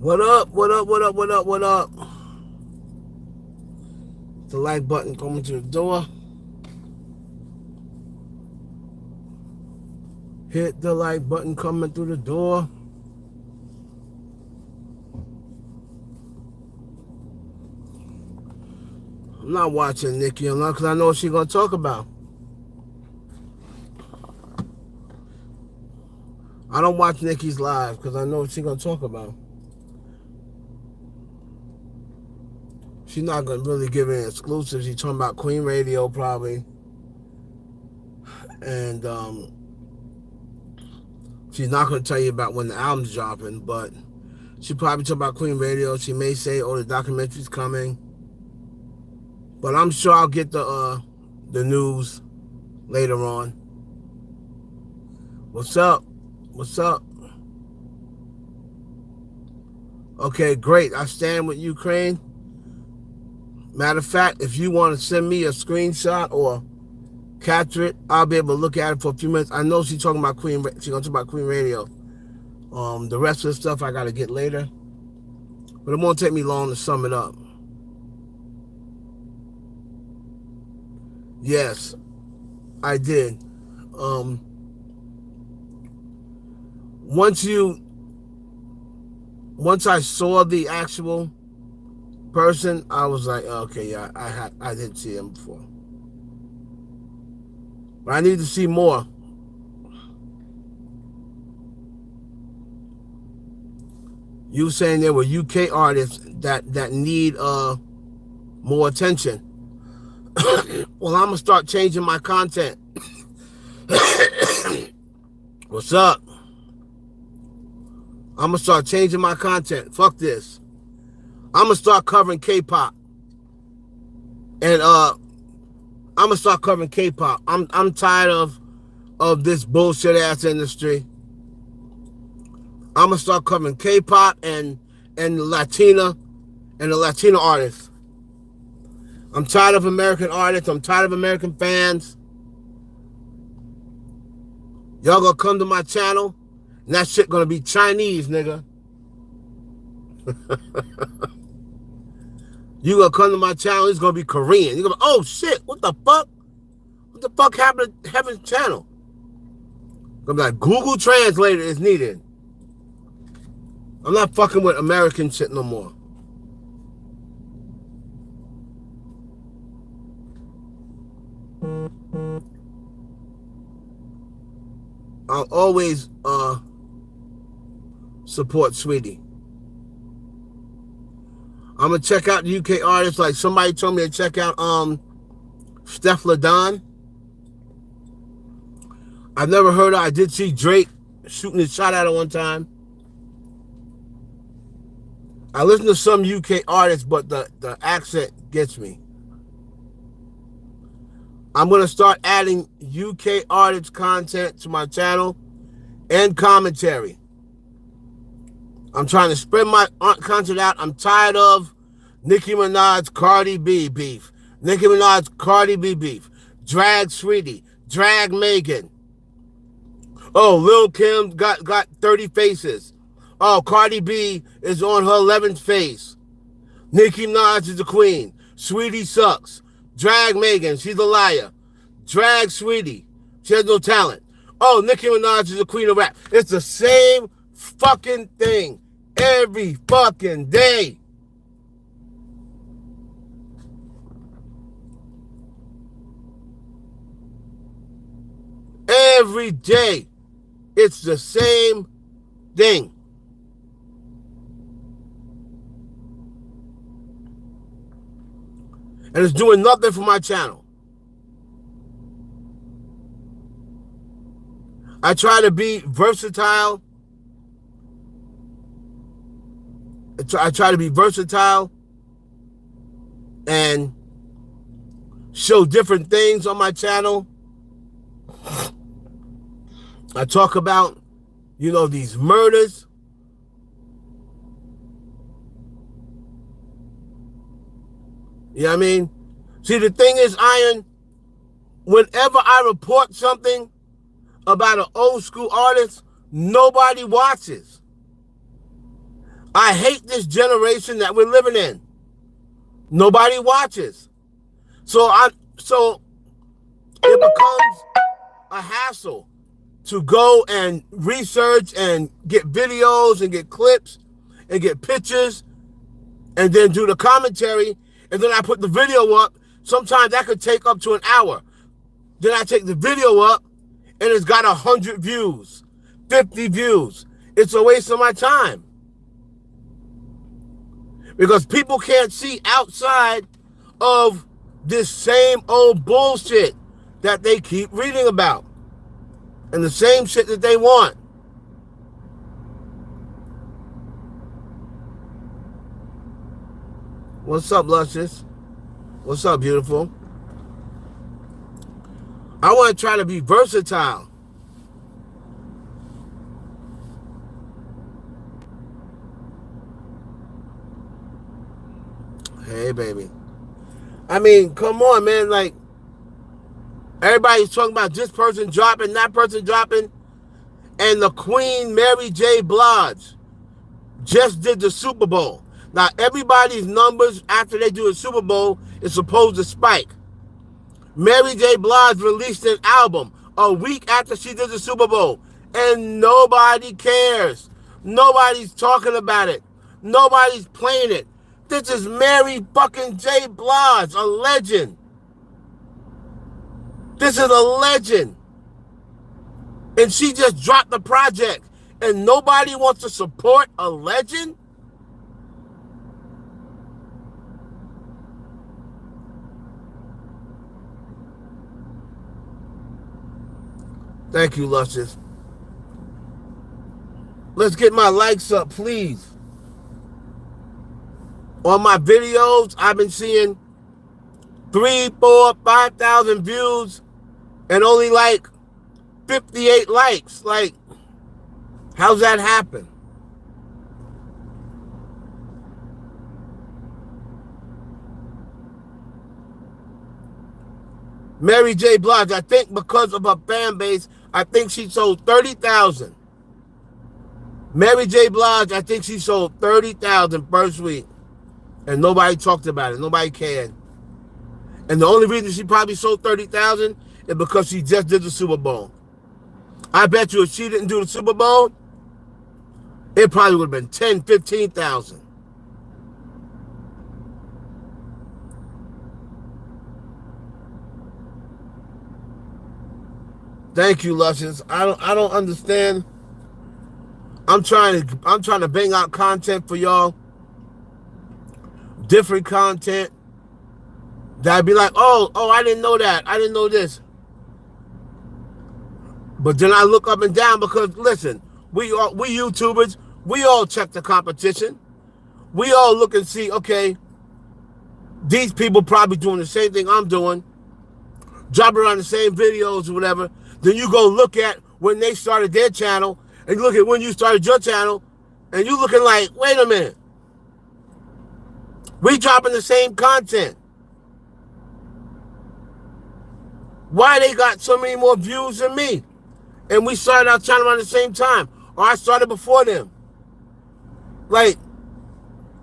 What up? What up? What up? What up? What up? The like button coming to the door. Hit the like button coming through the door. I'm not watching Nicki because I know what she's gonna talk about. I don't watch Nicki's live because I know what she's gonna talk about. She's not gonna really give any exclusives. She's talking about Queen Radio probably, and she's not gonna tell you about when the album's dropping. But she probably talk about Queen Radio. She may say, "Oh, the documentary's coming," but I'm sure I'll get the news later on. What's up? What's up? Okay, great. I stand with Ukraine. Matter of fact, if you want to send me a screenshot or capture it, I'll be able to look at it for a few minutes. I know she's talking about Queen. She's gonna talk about Queen Radio. The rest of the stuff I gotta get later, but it won't take me long to sum it up. Yes, I did. Once I saw the actual person, I was like, okay, yeah, I didn't see him before, but I need to see more. You saying there were UK artists that need more attention. Well, I'm gonna start changing my content. What's up? I'm gonna start changing my content. Fuck this. I'm gonna start covering K-pop, and I'm gonna start covering K-pop. I'm tired of this bullshit ass industry. I'm gonna start covering K-pop and the Latino artists. I'm tired of American artists. I'm tired of American fans. Y'all gonna come to my channel, and that shit gonna be Chinese, nigga. You gonna come to my channel, it's gonna be Korean. You're gonna be, oh shit, what the fuck? What the fuck happened to Heaven's channel? Gonna be like, Google Translator is needed. I'm not fucking with American shit no more. I'll always support Sweetie. I'm gonna check out the UK artists. Like somebody told me to check out Steph Ladon. I've never heard her. I did see Drake shooting his shot at her one time. I listen to some UK artists, but the accent gets me. I'm going to start adding UK artists content to my channel and commentary. I'm trying to spread my content out. I'm tired of Nicki Minaj, Cardi B beef. Nicki Minaj, Cardi B beef. Drag Sweetie. Drag Megan. Oh, Lil Kim got 30 faces. Oh, Cardi B is on her 11th face. Nicki Minaj is the queen. Sweetie sucks. Drag Megan, she's a liar. Drag Sweetie, she has no talent. Oh, Nicki Minaj is the queen of rap. It's the same fucking thing every fucking day. Every day, it's the same thing. And it's doing nothing for my channel. I try to be versatile. I try to be versatile and show different things on my channel. I talk about, these murders. You know what I mean? See, the thing is, Iron, whenever I report something about an old school artist, nobody watches. I hate this generation that we're living in. Nobody watches. So it becomes a hassle to go and research and get videos and get clips and get pictures and then do the commentary, and then I put the video up. Sometimes that could take up to an hour. Then I take the video up and it's got 100 views, 50 views. It's a waste of my time. Because people can't see outside of this same old bullshit that they keep reading about. And the same shit that they want. What's up, Luscious? What's up, beautiful? I want to try to be versatile. Hey, baby. I mean, come on, man. Like, everybody's talking about this person dropping, that person dropping. And the Queen, Mary J. Blige, just did the Super Bowl. Now, everybody's numbers after they do a Super Bowl is supposed to spike. Mary J. Blige released an album a week after she did the Super Bowl. And nobody cares. Nobody's talking about it. Nobody's playing it. This is Mary fucking J. Blige, a legend. This is a legend. And she just dropped the project. And nobody wants to support a legend? Thank you, Luscious. Let's get my likes up, please. On my videos, I've been seeing 3, 4, 5,000 views and only like 58 likes. Like, how's that happen? Mary J. Blige, I think because of her fan base, I think she sold 30,000. Mary J. Blige, I think she sold 30,000 first week. And nobody talked about it. Nobody cared. And the only reason she probably sold 30,000 is because she just did the Super Bowl. I bet you if she didn't do the Super Bowl, it probably would have been 10, 15,000. Thank you, Luscious. I don't understand. I'm trying to bang out content for y'all. Different content. That'd be like, oh, I didn't know that. I didn't know this. But then I look up and down because listen, we YouTubers, we all check the competition. We all look and see, okay, these people probably doing the same thing I'm doing, dropping around the same videos or whatever. Then you go look at when they started their channel and look at when you started your channel and you looking like, wait a minute. We dropping the same content. Why they got so many more views than me? And we started our channel around the same time. Or I started before them. Like,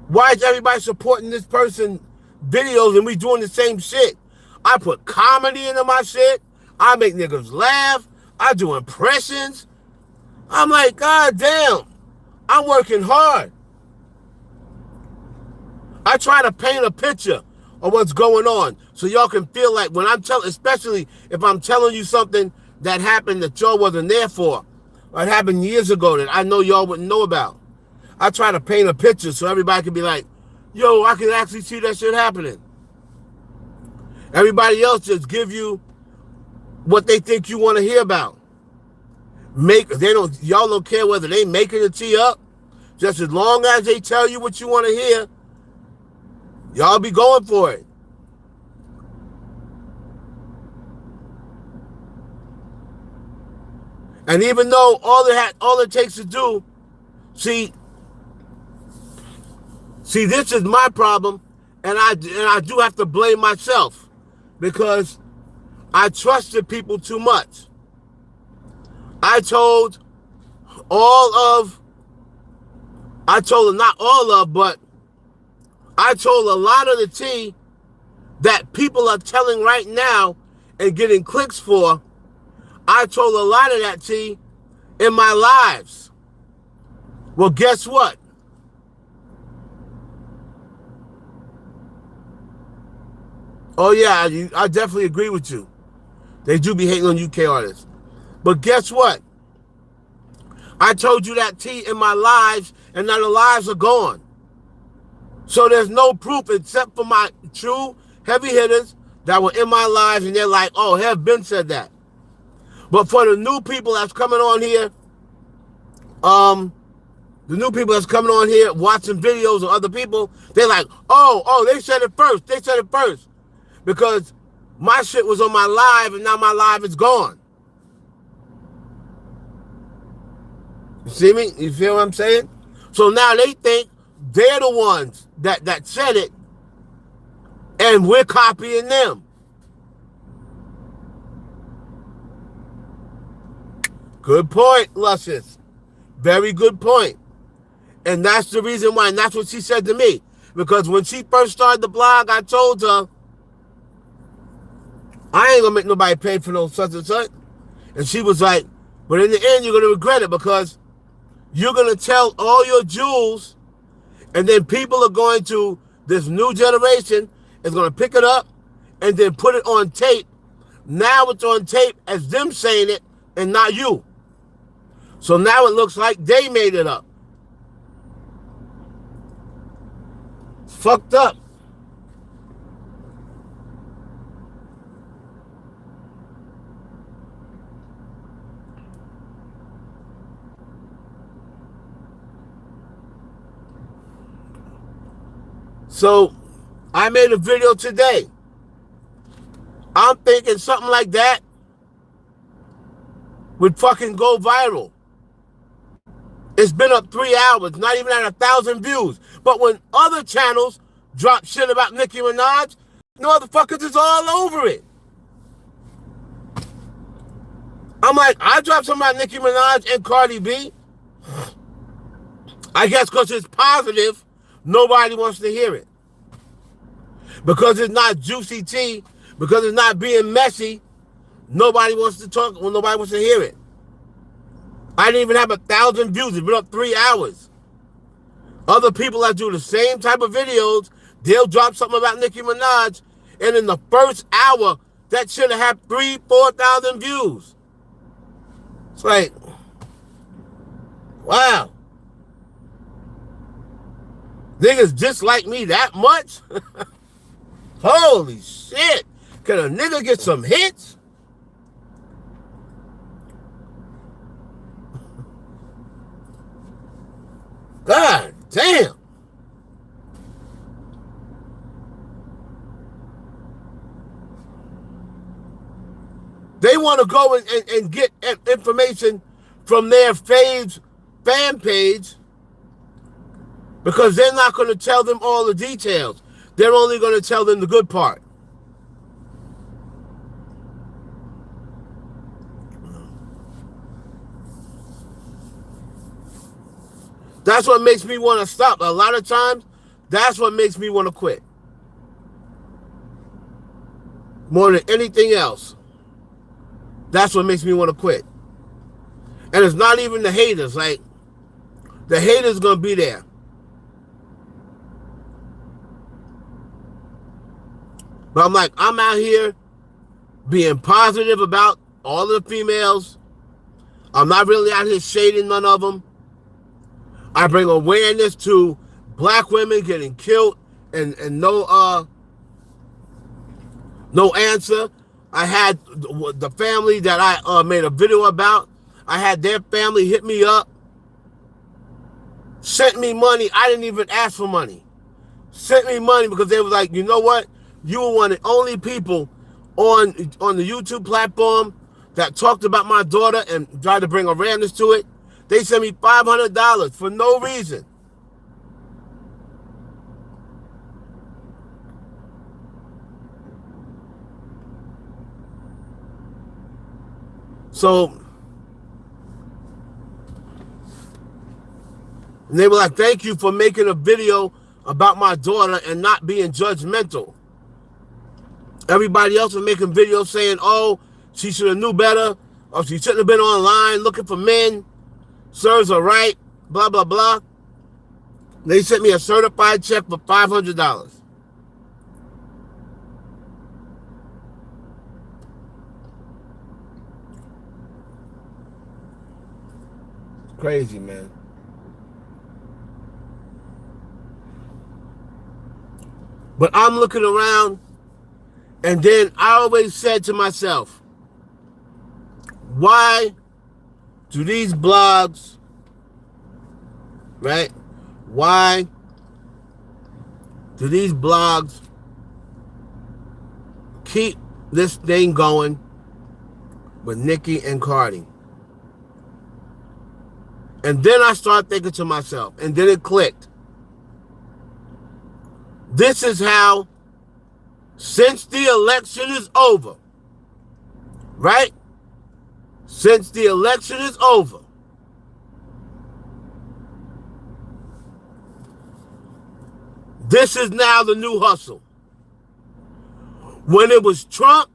why is everybody supporting this person videos and we doing the same shit? I put comedy into my shit. I make niggas laugh. I do impressions. I'm like, God damn, I'm working hard. I try to paint a picture of what's going on so y'all can feel like when I'm telling, especially if I'm telling you something that happened that y'all wasn't there for, or it happened years ago that I know y'all wouldn't know about. I try to paint a picture so everybody can be like, yo, I can actually see that shit happening. Everybody else just give you what they think you want to hear about. Y'all don't care whether they making it to you up. Just as long as they tell you what you want to hear, y'all be going for it. And even though all it takes to do, see, this is my problem, and I do have to blame myself because I trusted people too much. I told all of I told her not all of, but I told a lot of the tea that people are telling right now and getting clicks for. I told a lot of that tea in my lives. Well, guess what? Oh yeah, I definitely agree with you. They do be hating on UK artists. But guess what? I told you that tea in my lives, and now the lives are gone. So there's no proof except for my true heavy hitters that were in my lives, and they're like, oh, have Ben said that. But for the new people that's coming on here, watching videos of other people, they're like, oh, they said it first. They said it first. Because my shit was on my live, and now my live is gone. You see me? You feel what I'm saying? So now they think they're the ones that said it, and we're copying them. Good point, Luscious. Very good point. And that's the reason why, and that's what she said to me. Because when she first started the blog, I told her, I ain't gonna make nobody pay for no such and such. And she was like, but in the end, you're gonna regret it, because you're gonna tell all your jewels, and then people are going to, this new generation is gonna pick it up and then put it on tape. Now it's on tape as them saying it and not you. So now it looks like they made it up. It's fucked up. So I made a video today. I'm thinking something like that would fucking go viral. It's been up 3 hours, not even at 1,000 views. But when other channels drop shit about Nicki Minaj, motherfuckers is all over it. I'm like, I dropped something about Nicki Minaj and Cardi B. I guess because it's positive, nobody wants to hear it. Because it's not juicy tea, because it's not being messy, nobody wants to talk, well, nobody wants to hear it. I didn't even have 1,000 views. It's been up 3 hours. Other people that do the same type of videos, they'll drop something about Nicki Minaj, and in the first hour, that should have had 3,000, 4,000 views. It's like, wow. Niggas dislike me that much? Holy shit. Can a nigga get some hits? God damn. They want to go and get information from their fave's fan page, because they're not going to tell them all the details. They're only going to tell them the good part. That's what makes me want to stop. A lot of times, that's what makes me want to quit. More than anything else. That's what makes me want to quit. And it's not even the haters. Like, the haters going to be there. But I'm like, I'm out here being positive about all of the females. I'm not really out here shading none of them. I bring awareness to black women getting killed and no answer. I had the family that I made a video about. I had their family hit me up, sent me money. I didn't even ask for money. Sent me money because they was like, you know what? You were one of the only people on the YouTube platform that talked about my daughter and tried to bring awareness to it. They sent me $500 for no reason. So And they were like, thank you for making a video about my daughter and not being judgmental. Everybody else was making videos saying, oh, she should have knew better, or she shouldn't have been online looking for men. Serves her right, blah, blah, blah. They sent me a certified check for $500. Crazy, man. But I'm looking around, and then I always said to myself, why do these blogs, right? Why do these blogs keep this thing going with Nicki and Cardi? And then I started thinking to myself, and then it clicked. This is how, since the election is over, right? Since the election is over, this is now the new hustle. When it was Trump,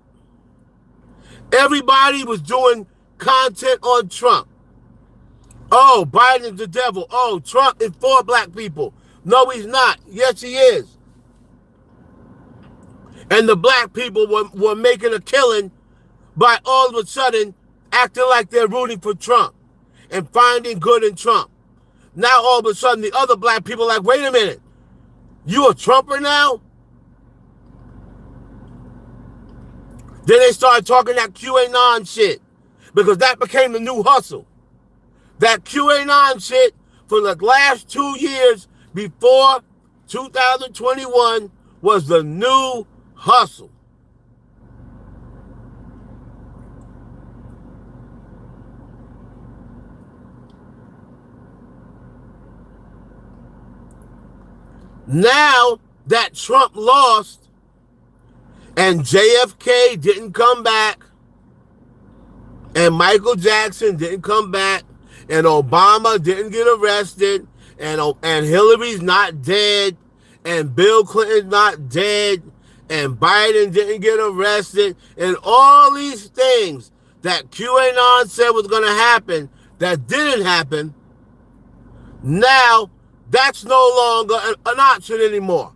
everybody was doing content on Trump. Oh, Biden's the devil. Oh, Trump is for black people. No, he's not. Yes, he is. And the black people were making a killing by all of a sudden acting like they're rooting for Trump and finding good in Trump. Now all of a sudden the other black people are like, wait a minute, you a Trumper now? Then they started talking that QAnon shit because that became the new hustle. That QAnon shit for the last 2 years before 2021 was the new hustle. Now that Trump lost and JFK didn't come back and Michael Jackson didn't come back and Obama didn't get arrested and Hillary's not dead and Bill Clinton's not dead and Biden didn't get arrested and all these things that QAnon said was going to happen that didn't happen, now that's no longer an option anymore.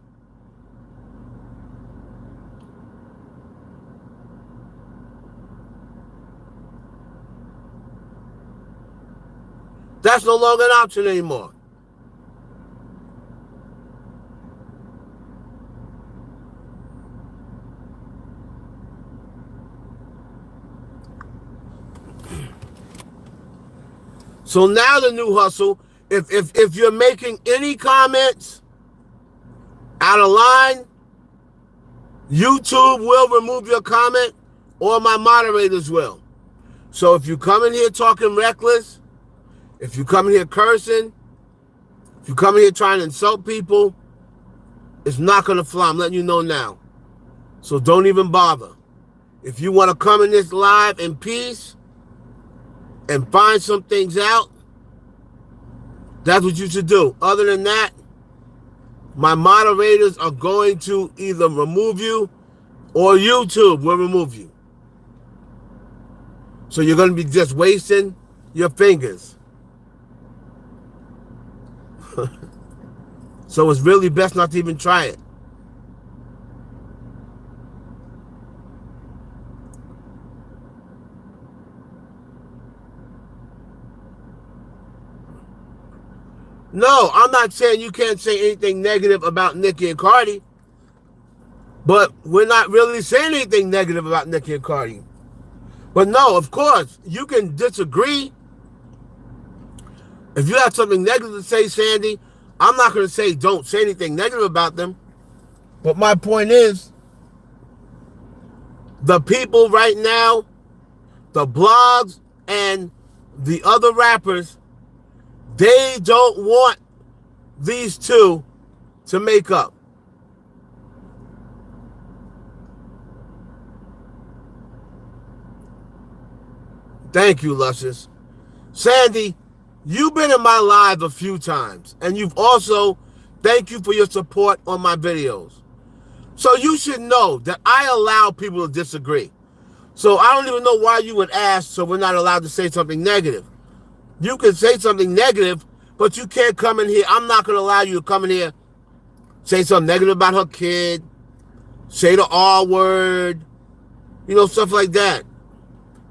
That's no longer an option anymore. So now the new hustle, if you're making any comments out of line, YouTube will remove your comment or my moderators will. So if you come in here talking reckless, if you come in here cursing, if you come in here trying to insult people, it's not going to fly. I'm letting you know now. So don't even bother. If you want to come in this live in peace and find some things out, that's what you should do. Other than that, my moderators are going to either remove you or YouTube will remove you. So you're going to be just wasting your fingers. So it's really best not to even try it. No, I'm not saying you can't say anything negative about Nicki and Cardi, but we're not really saying anything negative about Nicki and Cardi. But no, of course, you can disagree. If you have something negative to say, Sandy, I'm not going to say don't say anything negative about them. But my point is, the people right now, the blogs and the other rappers, they don't want these two to make up. Thank you, Luscious. Sandy, You've been in my live a few times, and you've also, thank you for your support on my videos. So you should know that I allow people to disagree. So I don't even know why you would ask, so we're not allowed to say something negative. You can say something negative, but you can't come in here. I'm not going to allow you to come in here, say something negative about her kid, say the R word, you know, stuff like that.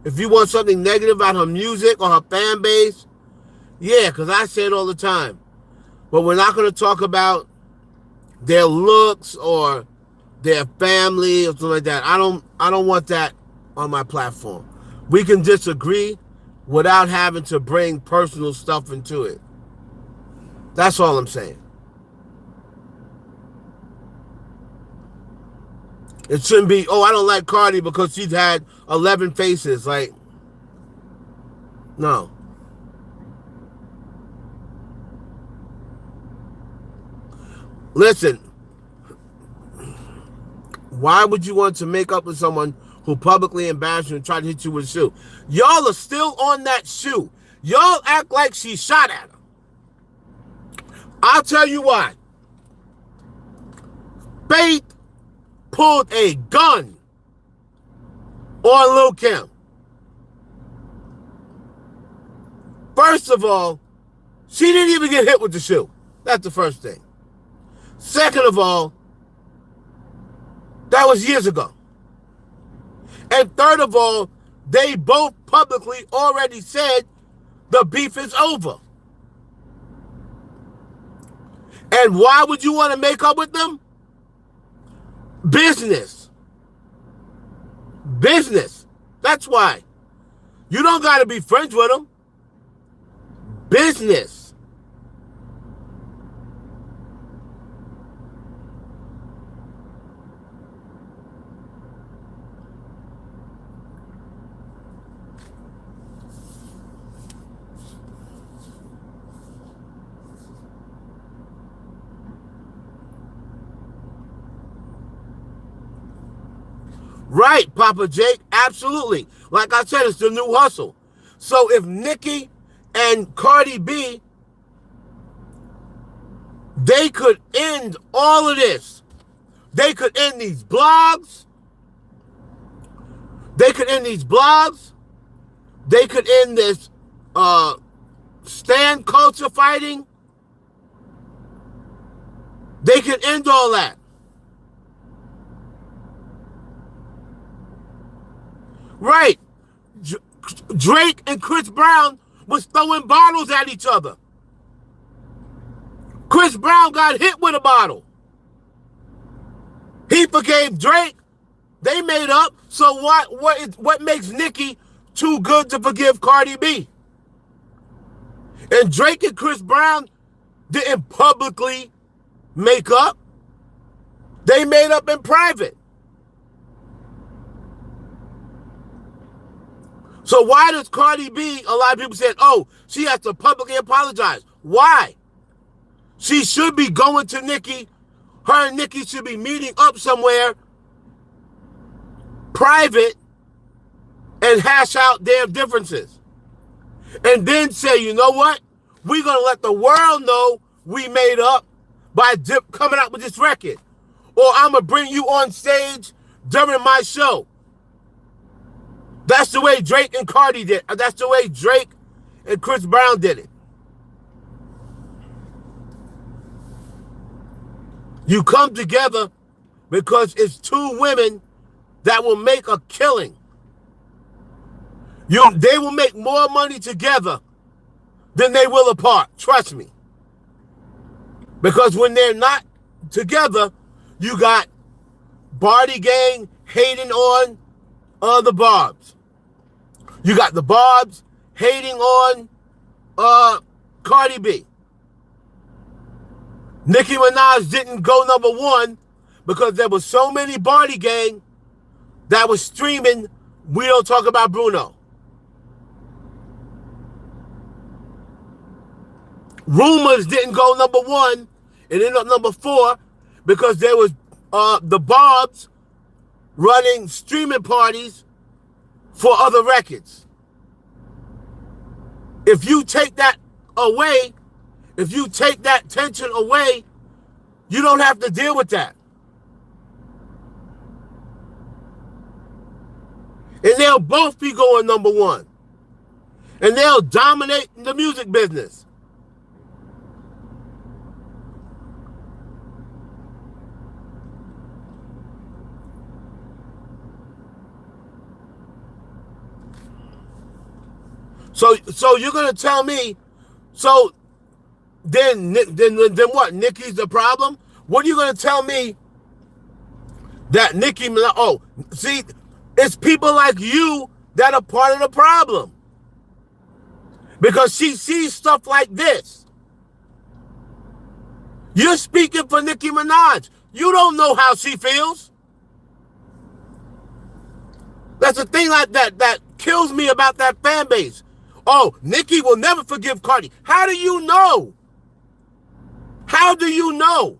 If you want something negative about her music or her fan base, yeah, because I say it all the time. But we're not going to talk about their looks or their family or something like that. I don't want that on my platform. We can disagree without having to bring personal stuff into it. That's all I'm saying. It shouldn't be, oh, I don't like Cardi because she's had 11 faces. Like, no. Listen, why would you want to make up with someone who publicly embarrassed you and tried to hit you with a shoe? Y'all are still on that shoe. Y'all act like she shot at her. I'll tell you why. Faith pulled a gun on Lil' Kim. First of all, she didn't even get hit with the shoe. That's the first thing. Second of all, that was years ago. And third of all, they both publicly already said the beef is over. And why would you want to make up with them? Business. Business. That's why. You don't got to be friends with them. Business. Right, Papa Jake, absolutely. Like I said, it's the new hustle. So if Nicki and Cardi B, they could end all of this. They could end these blogs. They could end these blogs. They could end this stan culture fighting. They could end all that. Right. Drake and Chris Brown was throwing bottles at each other. Chris Brown got hit with a bottle. He forgave Drake. They made up. So what makes Nicki too good to forgive Cardi B? And Drake and Chris Brown didn't publicly make up. They made up in private. So why does Cardi B, a lot of people said, oh, she has to publicly apologize. Why? She should be going to Nicki. Her and Nicki should be meeting up somewhere private and hash out their differences. And then say, you know what? We're going to let the world know we made up by coming out with this record. Or I'm going to bring you on stage during my show. That's the way Drake and Cardi did. That's the way Drake and Chris Brown did it. You come together because it's two women that will make a killing. They will make more money together than they will apart. Trust me. Because when they're not together, you got Barty Gang hating on the Barbs. You got the Barbs hating on Cardi B. Nicki Minaj didn't go #1 because there was so many Barty Gang that was streaming We Don't Talk About Bruno. Rumors didn't go #1. It ended up #4 because there was the Barbs running streaming parties for other records. If you take that away, if you take that tension away, you don't have to deal with that. And they'll both be going number one. And they'll dominate the music business. So you're gonna tell me, so then what? Nicki's the problem? What are you gonna tell me that Nicki? Oh, see, it's people like you that are part of the problem, because she sees stuff like this. You're speaking for Nicki Minaj. You don't know how she feels. That's the thing like that kills me about that fan base. Oh, Nicki will never forgive Cardi. How do you know? How do you know?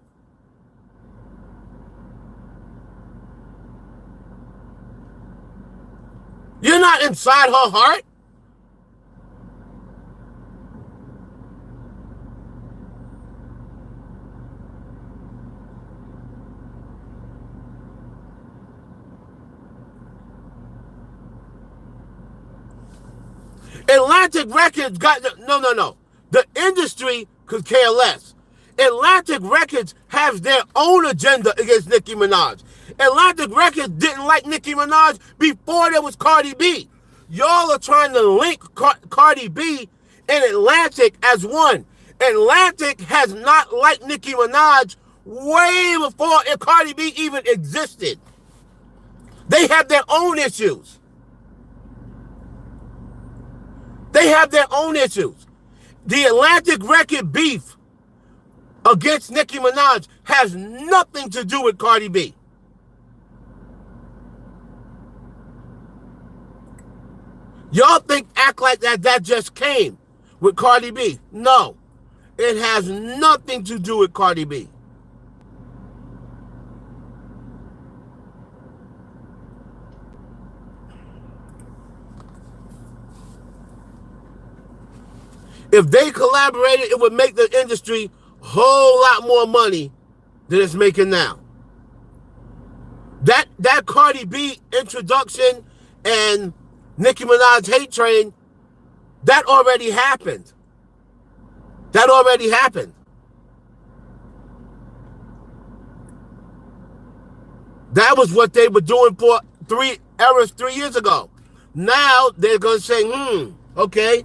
You're not inside her heart. Atlantic Records got no. The industry could care less. Atlantic Records has their own agenda against Nicki Minaj. Atlantic Records didn't like Nicki Minaj before there was Cardi B. Y'all are trying to link Cardi B and Atlantic as one. Atlantic has not liked Nicki Minaj way before Cardi B even existed. They have their own issues. They have their own issues. The Atlantic record beef against Nicki Minaj has nothing to do with Cardi B. Y'all act like that just came with Cardi B. No, it has nothing to do with Cardi B. If they collaborated, it would make the industry a whole lot more money than it's making now. That Cardi B introduction and Nicki Minaj hate train, that already happened. That already happened. That was what they were doing for 3 years ago. Now they're going to say, okay.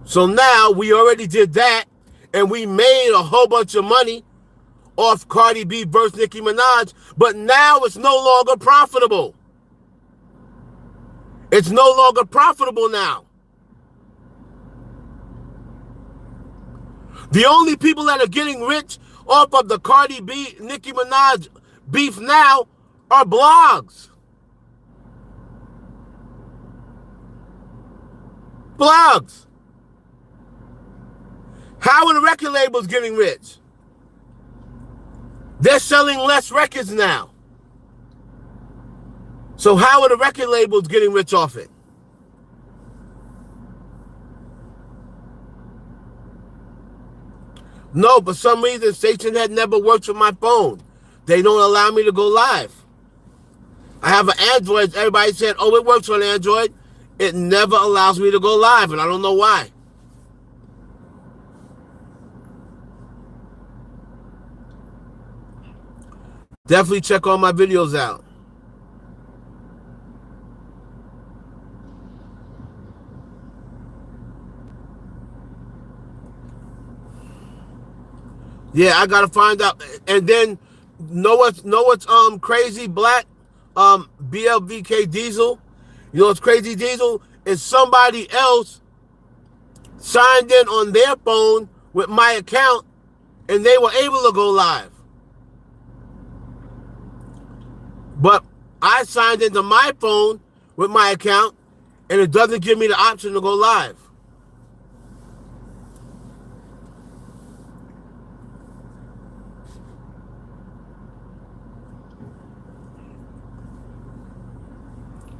So now we already did that, and we made a whole bunch of money off Cardi B versus Nicki Minaj, but now it's no longer profitable. It's no longer profitable now. The only people that are getting rich off of the Cardi B, Nicki Minaj beef now are blogs. Blogs. How are the record labels getting rich? They're selling less records now. So how are the record labels getting rich off it? No, for some reason, Station had never worked with my phone. They don't allow me to go live. I have an Android. Everybody said, oh, it works on Android. It never allows me to go live, and I don't know why. Definitely check all my videos out. Yeah, I gotta find out. And then know what's crazy, Black? BLVK Diesel. You know what's crazy, Diesel? Is somebody else signed in on their phone with my account, and they were able to go live. But I signed into my phone with my account, and it doesn't give me the option to go live.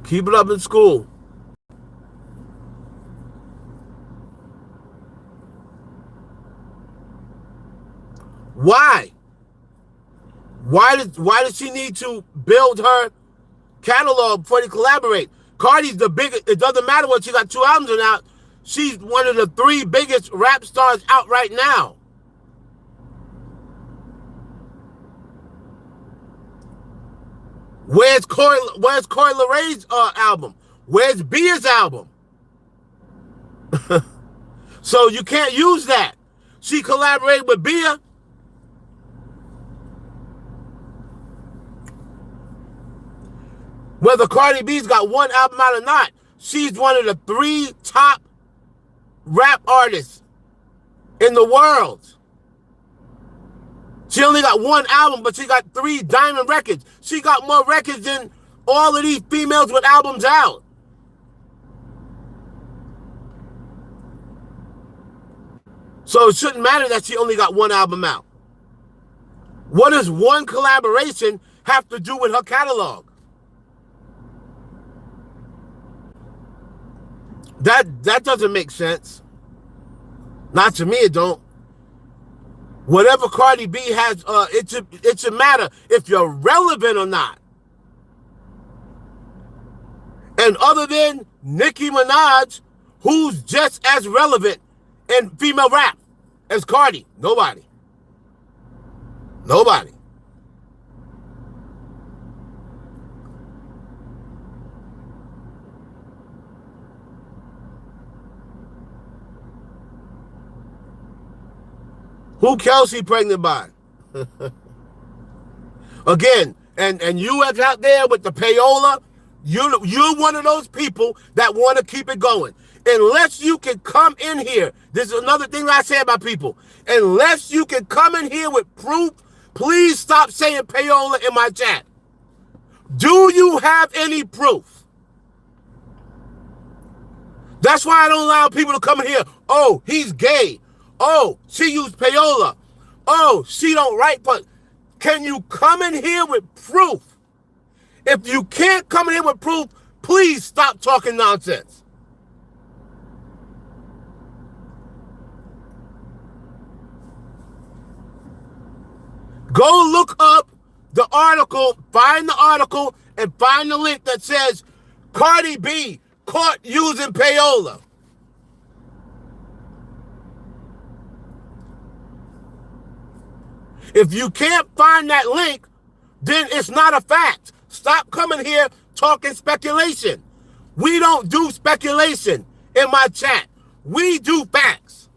Keep it up in school. Why? Why does she need to build her catalog before they collaborate? Cardi's the biggest. It doesn't matter what she got 2 albums out. She's one of the 3 biggest rap stars out right now. Where's Coi Leray's album? Where's Bia's album? So you can't use that. She collaborated with Bia. Whether Cardi B's got 1 album out or not, she's one of the 3 top rap artists in the world. She only got 1 album, but she got 3 diamond records. She got more records than all of these females with albums out. So it shouldn't matter that she only got 1 album out. What does 1 collaboration have to do with her catalog? That doesn't make sense. Not to me, it don't. Whatever Cardi B has, it should matter if you're relevant or not. And other than Nicki Minaj, who's just as relevant in female rap as Cardi? Nobody. Nobody. Who Kelsey pregnant by? Again, and you out there with the payola, you're one of those people that want to keep it going. Unless you can come in here, this is another thing I say about people. Unless you can come in here with proof, please stop saying payola in my chat. Do you have any proof? That's why I don't allow people to come in here. Oh, he's gay. Oh, she used payola. Oh, she don't write, but can you come in here with proof? If you can't come in here with proof, please stop talking nonsense. Go look up the article, find the article, and find the link that says Cardi B caught using payola. If you can't find that link, then it's not a fact. Stop coming here talking speculation. We don't do speculation in my chat. We do facts.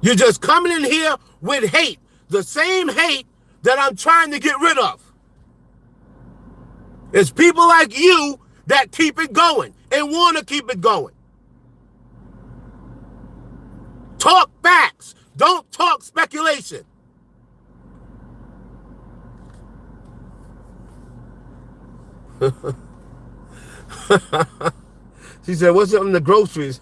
You're just coming in here with hate, the same hate that I'm trying to get rid of. It's people like you that keep it going and want to keep it going. Talk facts. Don't talk speculation. She said, what's up in the groceries?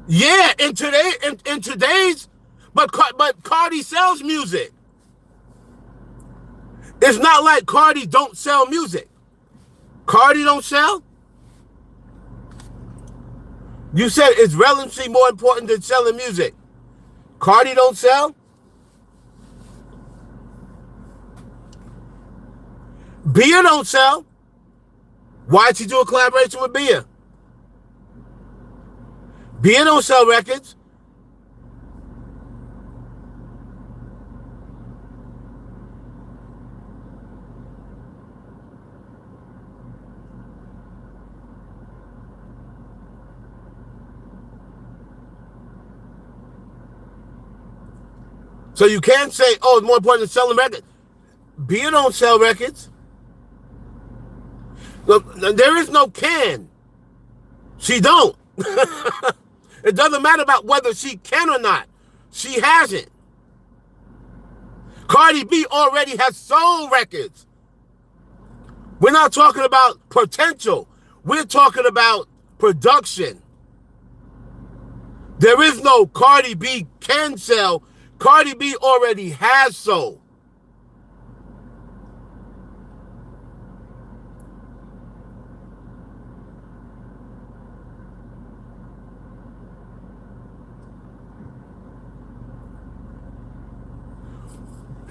Yeah, in today's, but Cardi sells music. It's not like Cardi don't sell music. Cardi don't sell? You said is relevancy more important than selling music. Cardi don't sell? Bia don't sell? Why'd she do a collaboration with Bia? Bia don't sell records. So you can't say, oh, it's more important than selling records. Bia don't sell records. Look, there is no can. She don't. It doesn't matter about whether she can or not. She hasn't. Cardi B already has sold records. We're not talking about potential. We're talking about production. There is no Cardi B can sell. Cardi B already has soul.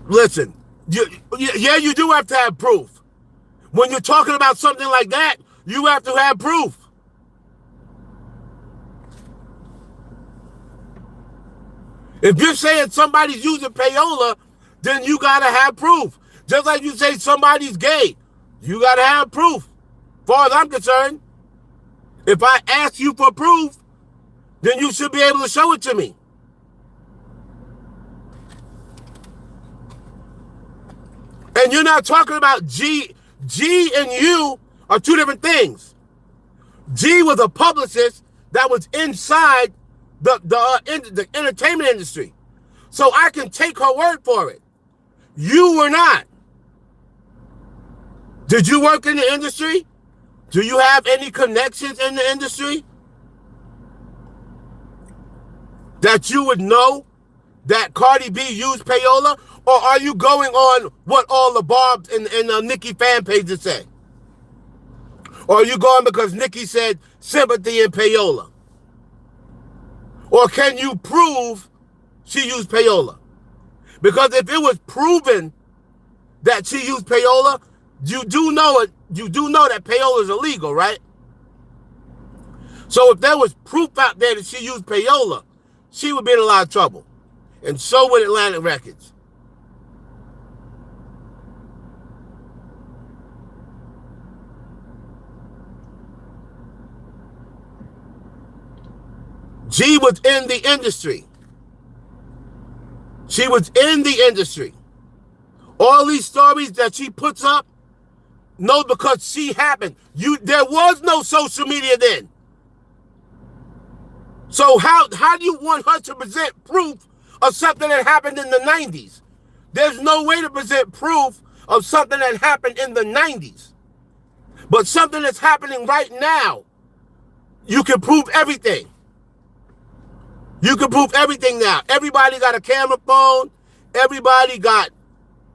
Listen, yeah, you do have to have proof. When you're talking about something like that, you have to have proof. If you're saying somebody's using payola, then you gotta have proof. Just like you say somebody's gay, you gotta have proof. As far as I'm concerned, if I ask you for proof, then you should be able to show it to me. And you're not talking about G. G and you are two different things. G was a publicist that was inside the entertainment industry. So I can take her word for it. You were not. Did you work in the industry? Do you have any connections in the industry that you would know that Cardi B used payola? Or are you going on what all the Barbs and Nicki fan pages say? Or are you going because Nicki said sympathy and payola? Or can you prove she used payola? Because if it was proven that she used payola, you do know that payola is illegal, right? So if there was proof out there that she used payola, she would be in a lot of trouble. And so would Atlantic Records. G was in the industry. She was in the industry. All these stories that she puts up, no, because she happened. There was no social media then. So how do you want her to present proof of something that happened in the 90s? There's no way to present proof of something that happened in the 90s. But something that's happening right now, you can prove everything. You can prove everything now. Everybody got a camera phone. Everybody got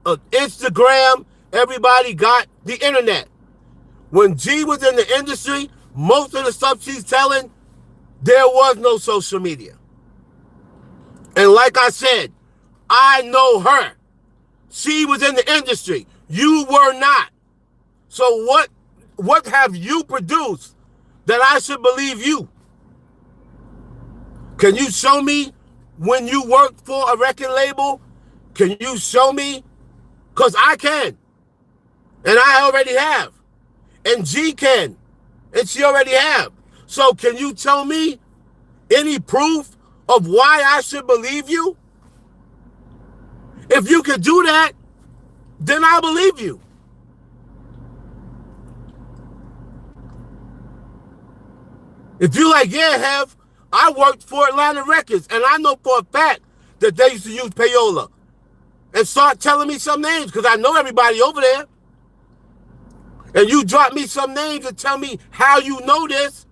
an Instagram. Everybody got the internet. When G was in the industry, most of the stuff she's telling, there was no social media. And like I said, I know her. She was in the industry. You were not. So what have you produced that I should believe you? Can you show me when you worked for a record label? Can you show me? Because I can. And I already have. And G can. And she already have. So can you tell me any proof of why I should believe you? If you can do that, then I believe you. If you're like, yeah, Hev, I worked for Atlantic Records, and I know for a fact that they used to use payola. And start telling me some names, because I know everybody over there. And you drop me some names and tell me how you know this,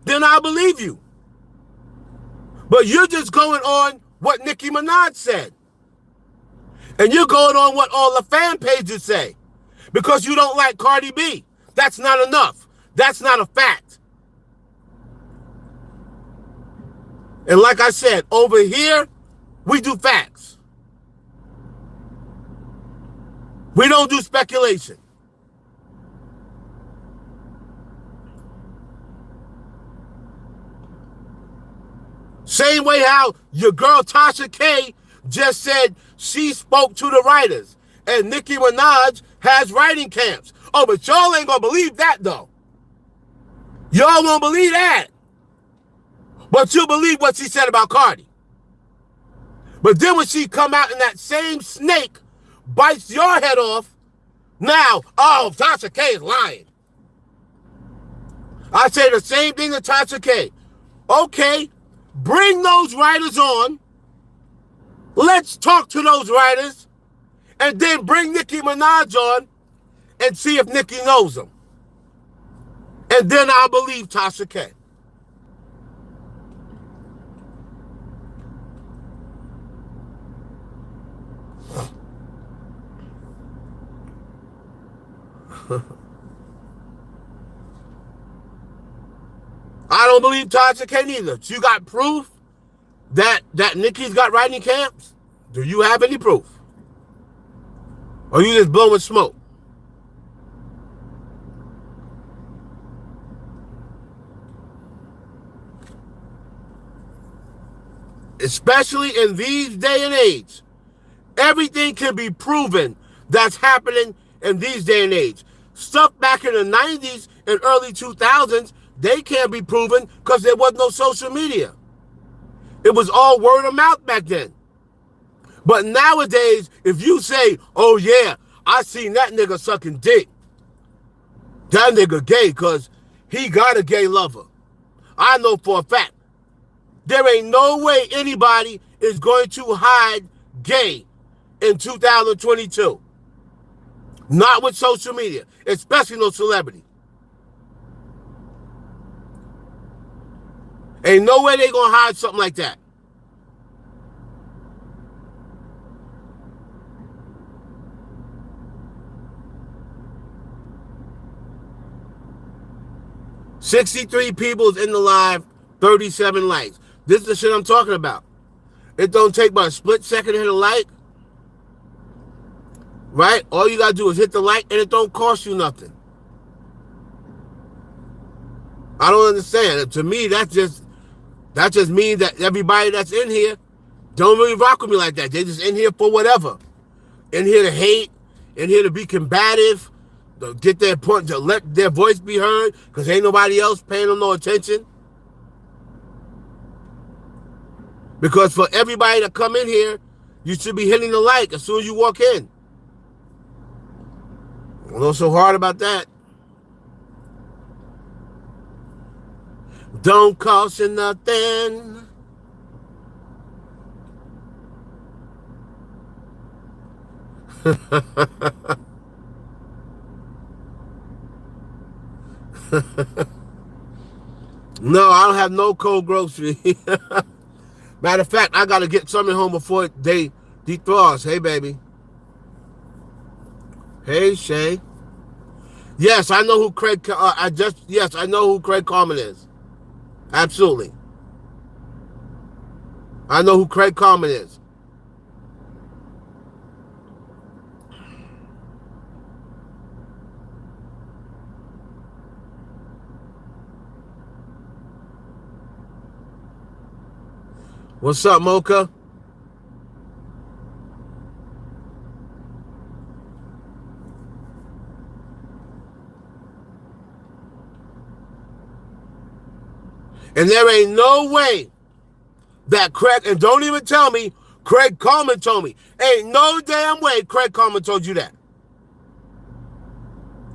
then I'll believe you. But you're just going on what Nicki Minaj said. And you're going on what all the fan pages say. Because you don't like Cardi B. That's not enough. That's not a fact. And like I said, over here, we do facts. We don't do speculation. Same way how your girl Tasha K just said she spoke to the writers. And Nicki Minaj has writing camps. Oh, but y'all ain't gonna believe that though. Y'all won't believe that. But you believe what she said about Cardi. But then when she come out and that same snake bites your head off, now, oh, Tasha K is lying. I say the same thing to Tasha K. Okay, bring those writers on. Let's talk to those writers. And then bring Nicki Minaj on and see if Nicki knows them. And then I'll believe Tasha K. I don't believe Tasha can either. You got proof that Nicki's got writing camps? Do you have any proof? Or you just blowing smoke? Especially in these day and age, everything can be proven that's happening in these day and age. Stuff back in the 90s and early 2000s, they can't be proven because there was no social media. It was all word of mouth back then. But nowadays, if you say, oh yeah, I seen that nigga sucking dick, that nigga gay because he got a gay lover. I know for a fact. There ain't no way anybody is going to hide gay in 2022. Not with social media, especially no celebrity. Ain't no way they gonna hide something like that. $63 people in the live, 37 likes. This is the shit I'm talking about. It don't take but a split second to hit a like. Right? All you gotta do is hit the like and it don't cost you nothing. I don't understand. To me, that just means that everybody that's in here don't really rock with me like that. They just in here for whatever. In here to hate, in here to be combative, to get their point, to let their voice be heard, because ain't nobody else paying them no attention. Because for everybody to come in here, you should be hitting the like as soon as you walk in. Well, not so hard about that. Don't cost you nothing. No, I don't have no cold grocery. Matter of fact, I got to get something home before they defrost. Hey, baby. Hey, Shay. Yes, I know who Craig. Yes, I know who Craig Carmen is. Absolutely. I know who Craig Carmen is. What's up, Mocha? And there ain't no way that Craig, and don't even tell me Craig Coleman told me. Ain't no damn way Craig Coleman told you that.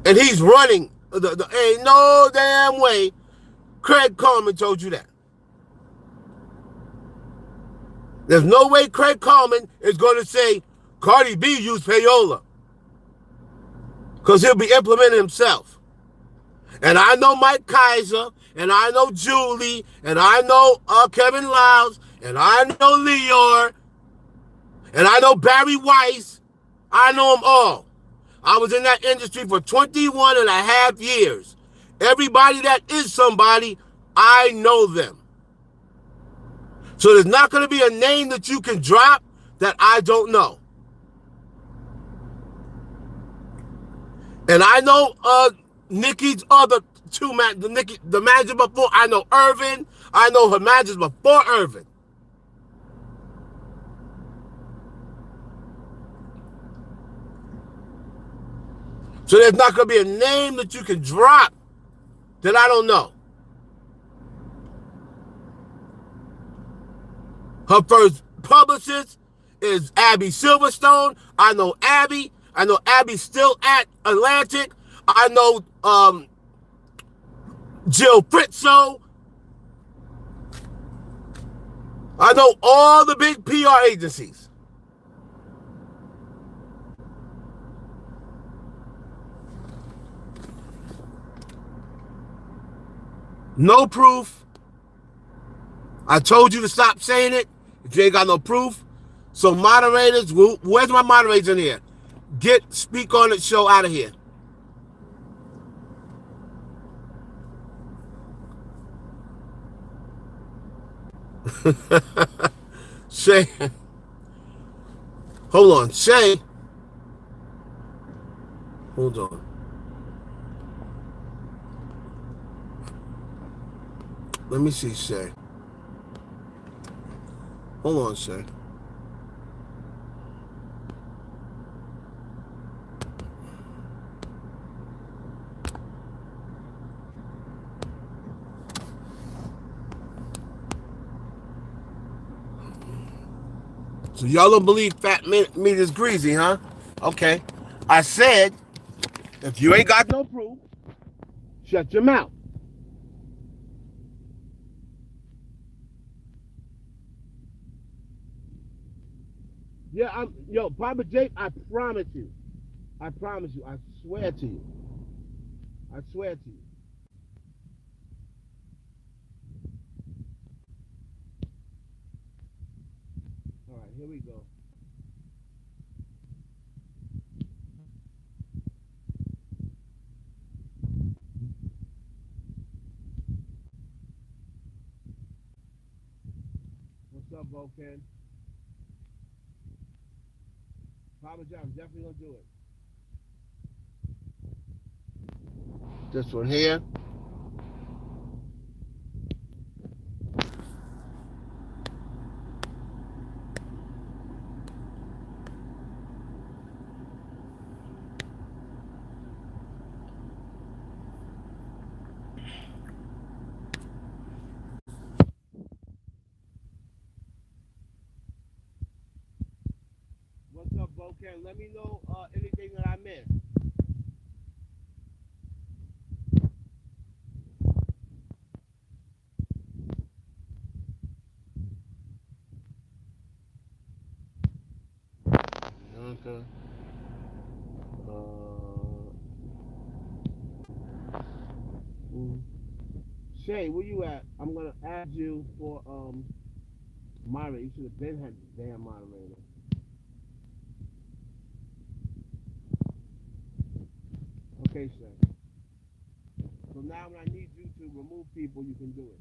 And he's running. Ain't no damn way Craig Coleman told you that. There's no way Craig Coleman is going to say Cardi B used payola. Because he'll be implementing himself. And I know Mike Kaiser, and I know Julie, and I know Kevin Lyles, and I know Leor, and I know Barry Weiss. I know them all. I was in that industry for 21 and a half years. Everybody that is somebody, I know them. So there's not going to be a name that you can drop that I don't know. And I know Nicki's other two man, the manager before. I know Irvin. I know her managers before Irvin. So there's not going to be a name that you can drop that I don't know. Her first publicist is Abby Silverstone. I know Abby. I know Abby's still at Atlantic. I know Jill Fritzo. I know all the big PR agencies. No proof. I told you to stop saying it. If you ain't got no proof. So moderators, where's my moderators in here? Speak on it show out of here. Shay, hold on. Shay, hold on. Let me see, Shay. Hold on, Shay. So y'all don't believe fat meat is greasy, huh? Okay. I said, if you ain't got no proof, shut your mouth. Yeah, Papa J, I promise you. I promise you. I swear to you. I swear to you. All right, here we go. What's up, Volcan? Papa J, I'm definitely gonna do it. This one here. What's up, Volcan? Let me know anything that I missed. Okay. Mm. Shay, where you at? I'm gonna add you for moderator. You should have been had the damn moderator. Okay, Shay. So now when I need you to remove people, you can do it.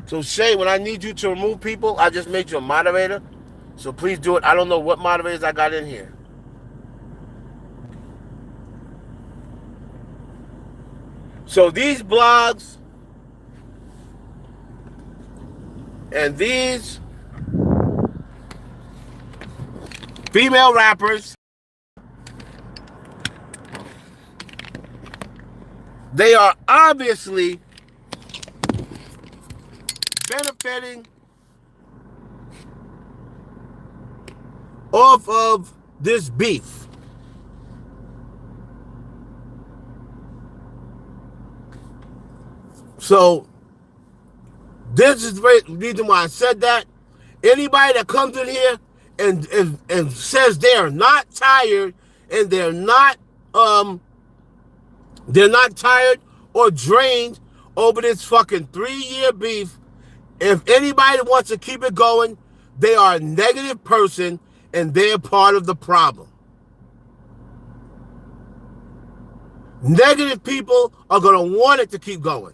So Shay, when I need you to remove people, I just made you a moderator. So please do it. I don't know what moderators I got in here. So these blogs and these female rappers, they are obviously benefiting off of this beef. So this is the reason why I said that. Anybody that comes in here and says they are not tired and they're not tired or drained over this fucking 3-year beef, if anybody wants to keep it going, they are a negative person and they're part of the problem. Negative people are going to want it to keep going.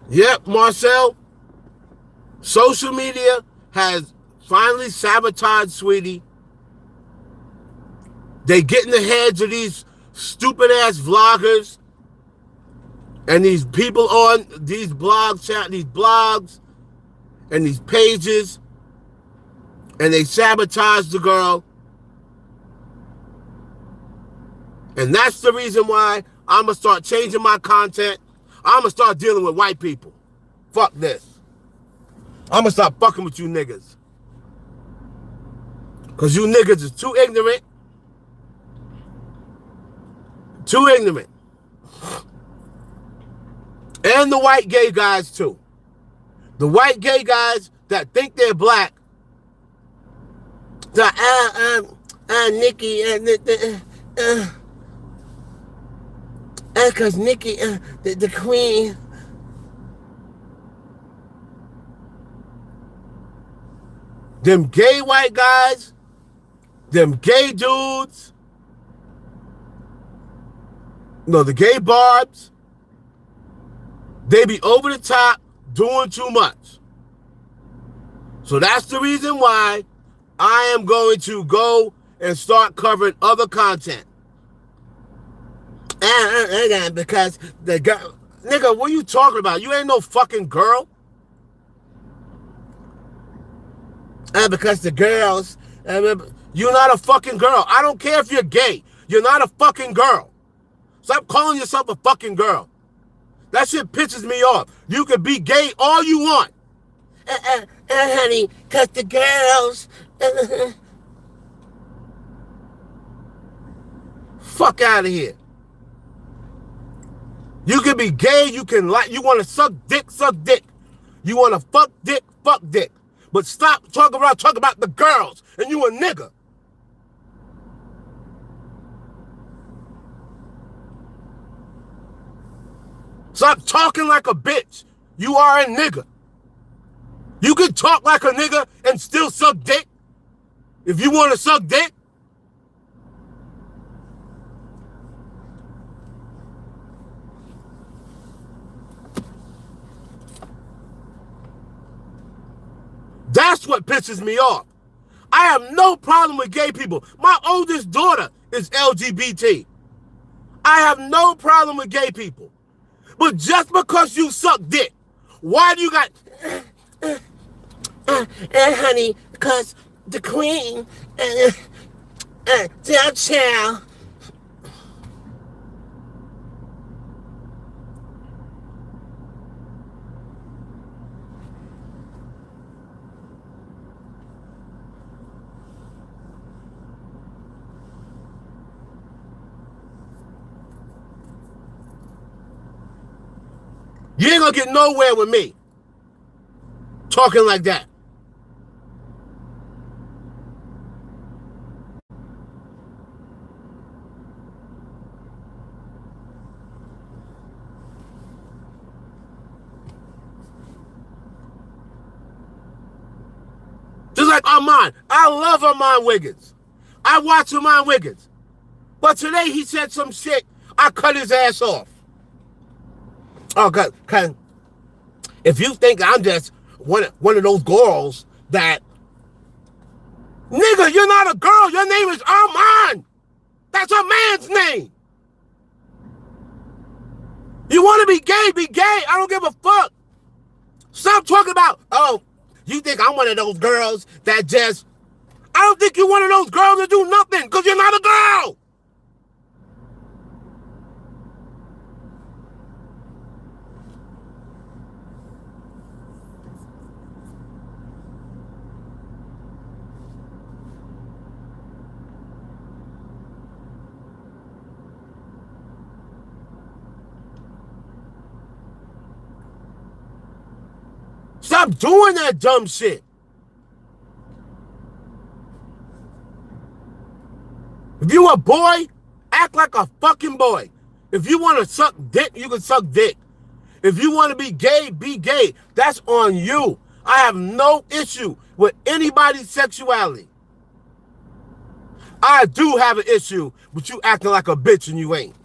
Yep, Marcel. Social media has finally sabotaged Sweetie. They get in the heads of these stupid ass vloggers and these people on these blogs and these pages, and they sabotage the girl. And that's the reason why I'm gonna start changing my content. I'm gonna start dealing with white people. Fuck this. I'm gonna stop fucking with you niggas. Cause you niggas is too ignorant. Too ignorant. And the white gay guys too. The white gay guys that think they're black. Nicki, cause Nicki, the queen. Them gay white guys, them gay dudes, no, the gay barbs, they be over the top doing too much. So that's the reason why I am going to go and start covering other content. Because the girl, nigga, what are you talking about? You ain't no fucking girl. And because the girls, you're not a fucking girl. I don't care if you're gay. You're not a fucking girl. Stop calling yourself a fucking girl. That shit pisses me off. You can be gay all you want. Honey, because the girls. Fuck out of here. You can be gay, you can like, you want to suck dick, suck dick. You want to fuck dick. But stop talking about the girls and you a nigga. Stop talking like a bitch. You are a nigga. You can talk like a nigga and still suck dick. If you want to suck dick. That's what pisses me off. I have no problem with gay people. My oldest daughter is LGBT. I have no problem with gay people. But just because you suck dick, why do you got... honey, because the queen... child. You ain't gonna get nowhere with me talking like that. Just like Armand. I love Armand Wiggins. I watch Armand Wiggins. But today he said some shit, I cut his ass off. Oh, God. If you think I'm just one of those girls that... Nigga, you're not a girl. Your name is Armand. That's a man's name. You want to be gay, be gay. I don't give a fuck. Stop talking about, oh, you think I'm one of those girls that just... I don't think you're one of those girls that do nothing because you're not a girl. Stop doing that dumb shit. If you a boy, act like a fucking boy. If you want to suck dick, you can suck dick. If you want to be gay, be gay. That's on you. I have no issue with anybody's sexuality. I do have an issue with you acting like a bitch and you ain't.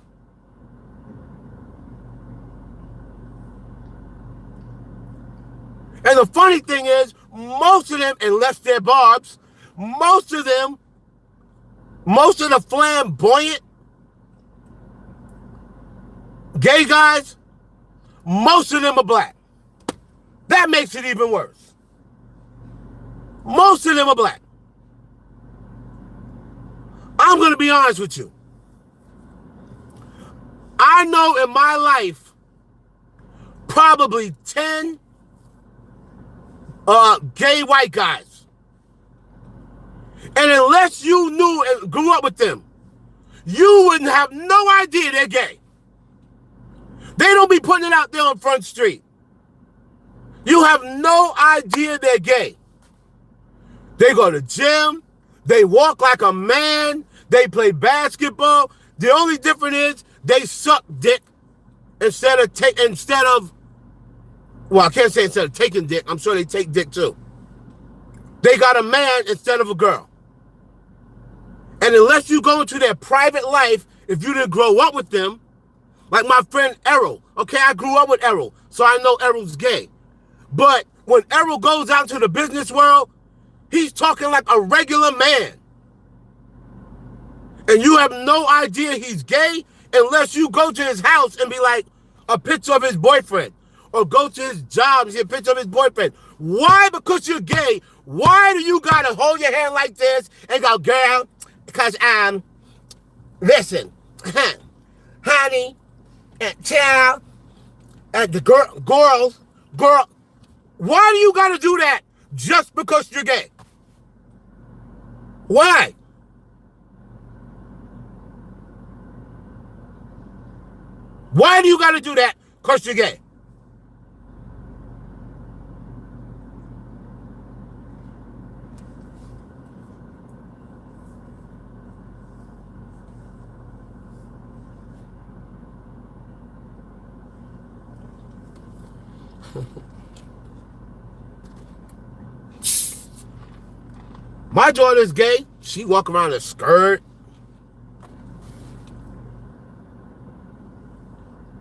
And the funny thing is, most of them, unless they're barbs, most of the flamboyant gay guys, most of them are black. That makes it even worse. Most of them are black. I'm going to be honest with you. I know in my life, probably 10 gay white guys. And unless you knew and grew up with them, you wouldn't have no idea they're gay. They don't be putting it out there on Front Street. You have no idea they're gay. They go to gym. They walk like a man. They play basketball. The only difference is they suck dick instead of, well, I can't say instead of taking dick. I'm sure they take dick too. they got a man instead of a girl. And unless you go into their private life, if you didn't grow up with them, like my friend Errol. Okay, I grew up with Errol, so I know Errol's gay. But when Errol goes out to the business world, he's talking like a regular man. And you have no idea he's gay unless you go to his house and be like a picture of his boyfriend. Or go to his job and see a picture of his boyfriend. Why? Because you're gay. Why do you gotta hold your hand like this and go, girl, because listen, honey, and child, and the girl, why do you gotta do that just because you're gay? Why? Why do you gotta do that because you're gay? My daughter's gay. She walk around in a skirt,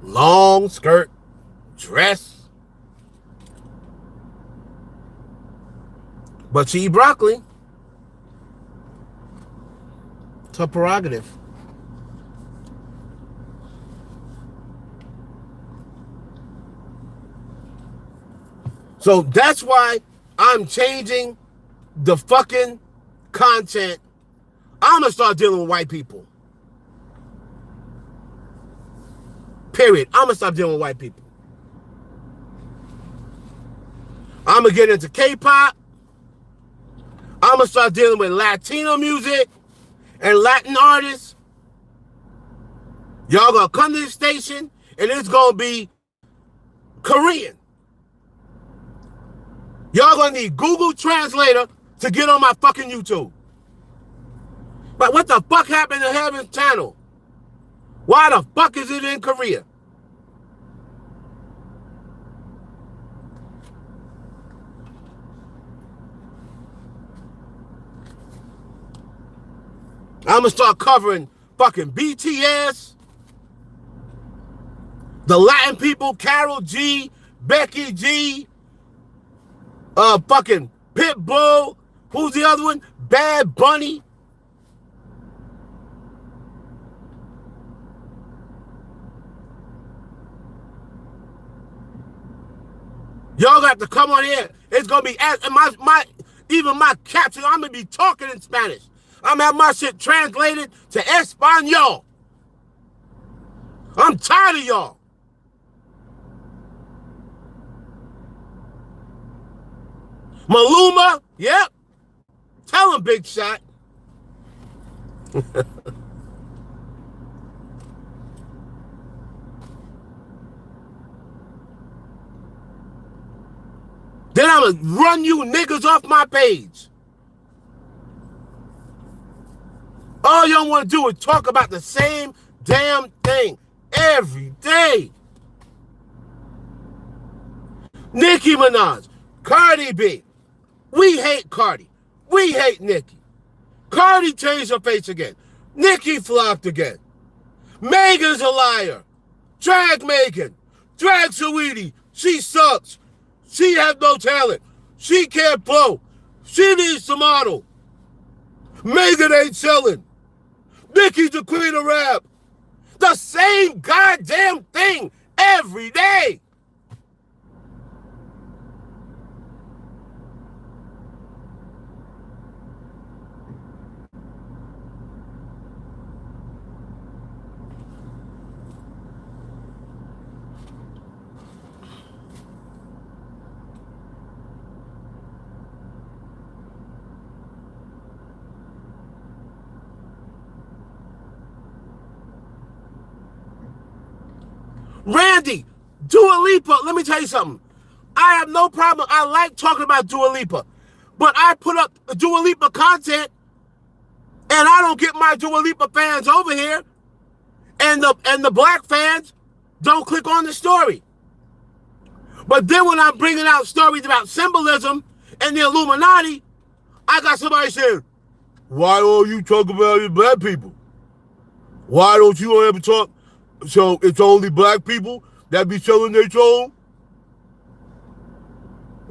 long skirt, dress. But she eat broccoli. It's her prerogative. So that's why I'm changing the fucking content. I'm gonna start dealing with white people. Period. I'm gonna stop dealing with white people. I'm gonna get into K-pop. I'm gonna start dealing with Latino music and Latin artists. Y'all gonna come to the station and it's gonna be Korean. Y'all gonna need Google Translator to get on my fucking YouTube. But what the fuck happened to Heaven's channel? Why the fuck is it in Korea? I'm gonna start covering fucking BTS, the Latin people, Carol G, Becky G, fucking Pitbull, who's the other one? Bad Bunny. Y'all got to come on here. It's gonna be even my caption. I'm gonna be talking in Spanish. I'm gonna have my shit translated to Espanol. I'm tired of y'all. Maluma, yep. Tell him, Big Shot. Then I'm gonna run you niggas off my page. All y'all want to do is talk about the same damn thing every day. Nicki Minaj, Cardi B. We hate Cardi. We hate Nicki. Cardi changed her face again. Nicki flopped again. Megan's a liar. Drag Megan. Drag Saweetie. She sucks. She has no talent. She can't blow. She needs to model. Megan ain't selling. Nicki's the queen of rap. The same goddamn thing every day. Randy, Dua Lipa, let me tell you something. I have no problem. I like talking about Dua Lipa. But I put up Dua Lipa content and I don't get my Dua Lipa fans over here. And the black fans don't click on the story. But then when I'm bringing out stories about symbolism and the Illuminati, I got somebody saying, why don't you talk about your black people? Why don't you ever talk? So it's only black people that be selling their soul?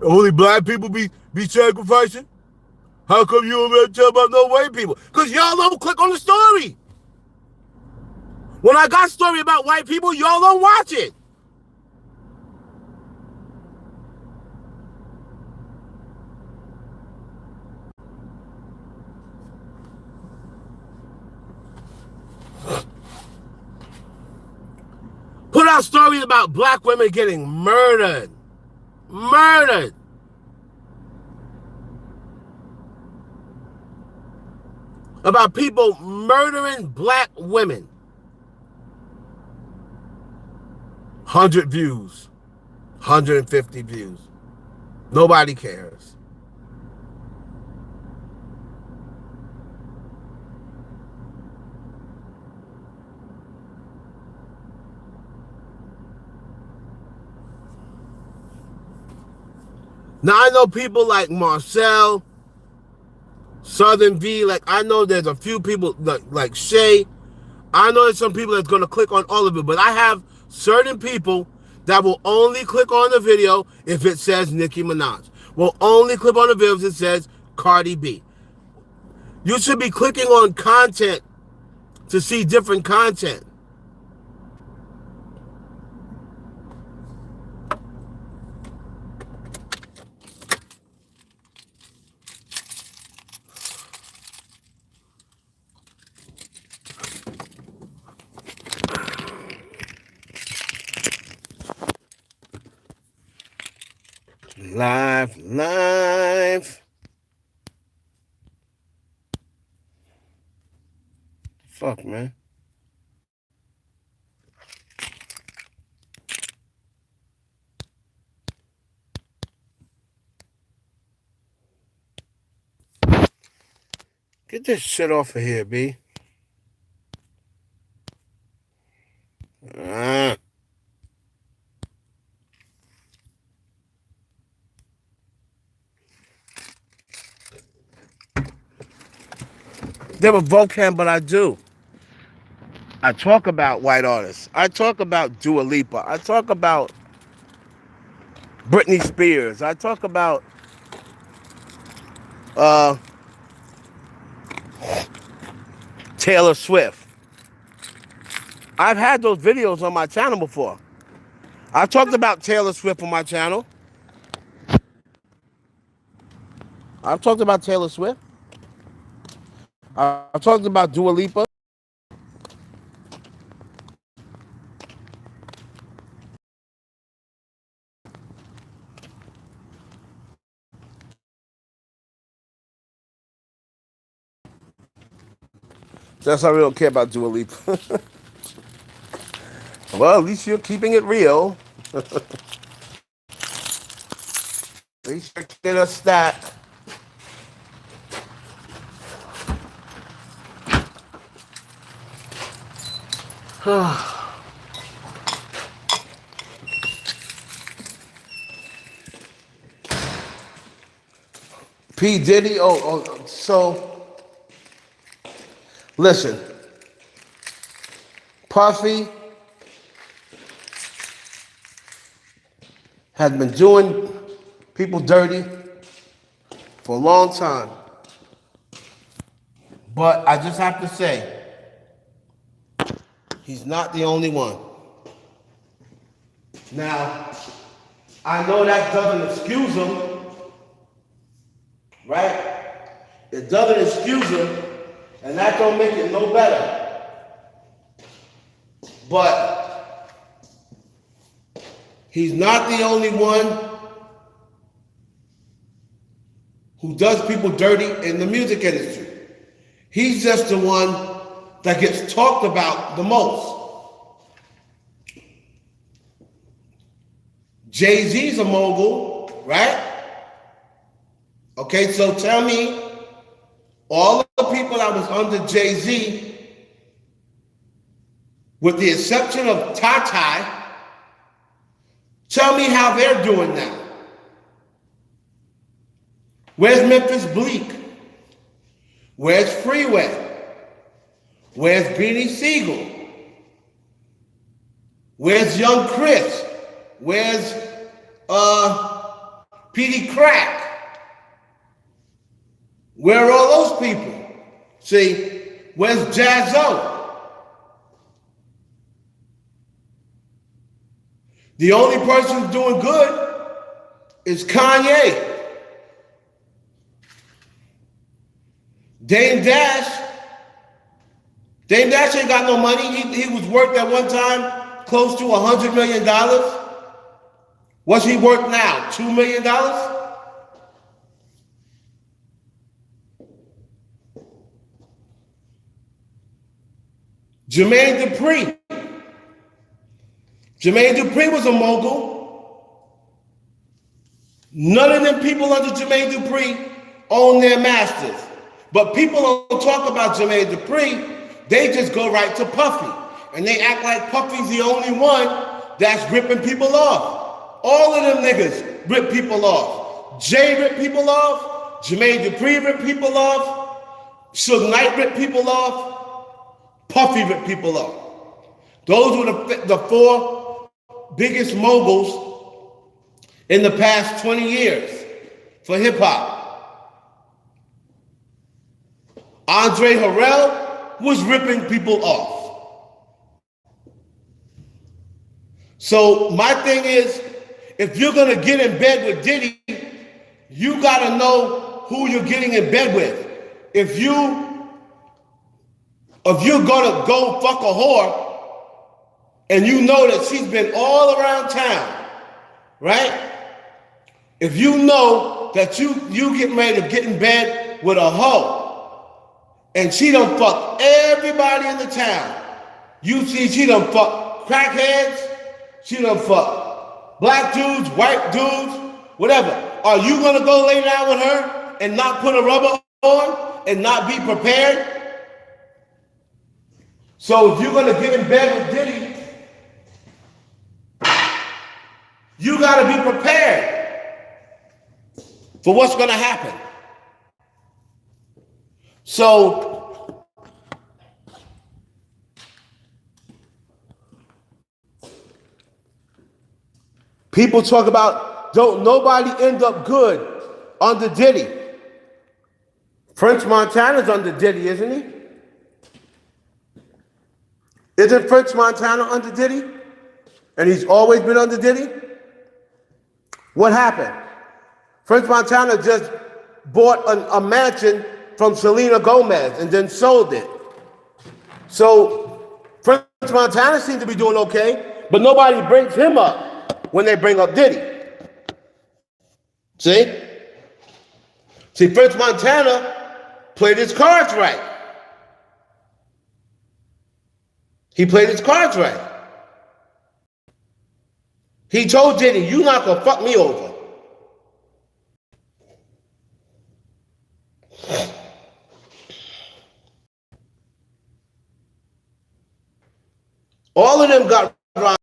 Only black people be sacrificing? How come you don't ever tell about no white people? Because y'all don't click on the story. When I got a story about white people, y'all don't watch it. Put out stories about black women getting murdered. Murdered. About people murdering black women. 100 views. 150 views. Nobody cares. Now, I know people like Marcel, Southern V, like I know there's a few people like Shay. I know there's some people that's going to click on all of it, but I have certain people that will only click on the video if it says Nicki Minaj. Will only click on the video if it says Cardi B. You should be clicking on content to see different content. Live. Fuck, man. Get this shit off of here, B. Never vocab, but I do. I talk about white artists. I talk about Dua Lipa. I talk about Britney Spears. I talk about Taylor Swift. I've had those videos on my channel before. I talked about Taylor Swift on my channel. I've talked about Taylor Swift. I've talked about Dua Lipa. That's why we don't care about Dua Lipa. Well, at least you're keeping it real. At least you're getting a stat. P. Diddy, so listen, Puffy has been doing people dirty for a long time. But I just have to say, he's not the only one. Now, I know that doesn't excuse him, right? It doesn't excuse him, and that don't make it no better. But he's not the only one who does people dirty in the music industry. He's just the one that gets talked about the most. Jay-Z's a mogul, right? Okay, so tell me, all the people that was under Jay-Z, with the exception of Ty, tell me how they're doing now. Where's Memphis Bleak? Where's Freeway? Where's Beanie Siegel? Where's Young Chris? Where's Petey Crack? Where are all those people? See, where's Jazzo? The only person who's doing good is Kanye. Dame Dash ain't got no money. He was worth at one time close to $100 million. What's he worth now? $2 million? Jermaine Dupri was a mogul. None of them people under Jermaine Dupri own their masters. But people don't talk about Jermaine Dupri. They just go right to Puffy. And they act like Puffy's the only one that's ripping people off. All of them niggas rip people off. Jay ripped people off. Jermaine Dupri ripped people off. Suge Knight ripped people off. Puffy ripped people off. Those were the four biggest moguls in the past 20 years for hip hop. Andre Harrell was ripping people off. So my thing is, if you're gonna get in bed with Diddy, you gotta know who you're getting in bed with. If you're gonna go fuck a whore and you know that she's been all around town, right? If you know that you getting ready to get in bed with a hoe and she done fuck everybody in the town, you see she done fuck crackheads, she done fuck black dudes, white dudes, whatever. Are you gonna go lay down with her and not put a rubber on and not be prepared? So if you're gonna get in bed with Diddy, you gotta be prepared for what's gonna happen. So people talk about don't nobody end up good under Diddy. French Montana's under Diddy, isn't he? Isn't French Montana under Diddy? And he's always been under Diddy? What happened? French Montana just bought a mansion from Selena Gomez and then sold it. So French Montana seems to be doing okay, but nobody brings him up when they bring up Diddy. See? See, French Montana played his cards right. He played his cards right. He told Diddy, "You're not gonna fuck me over." All of them got robbed.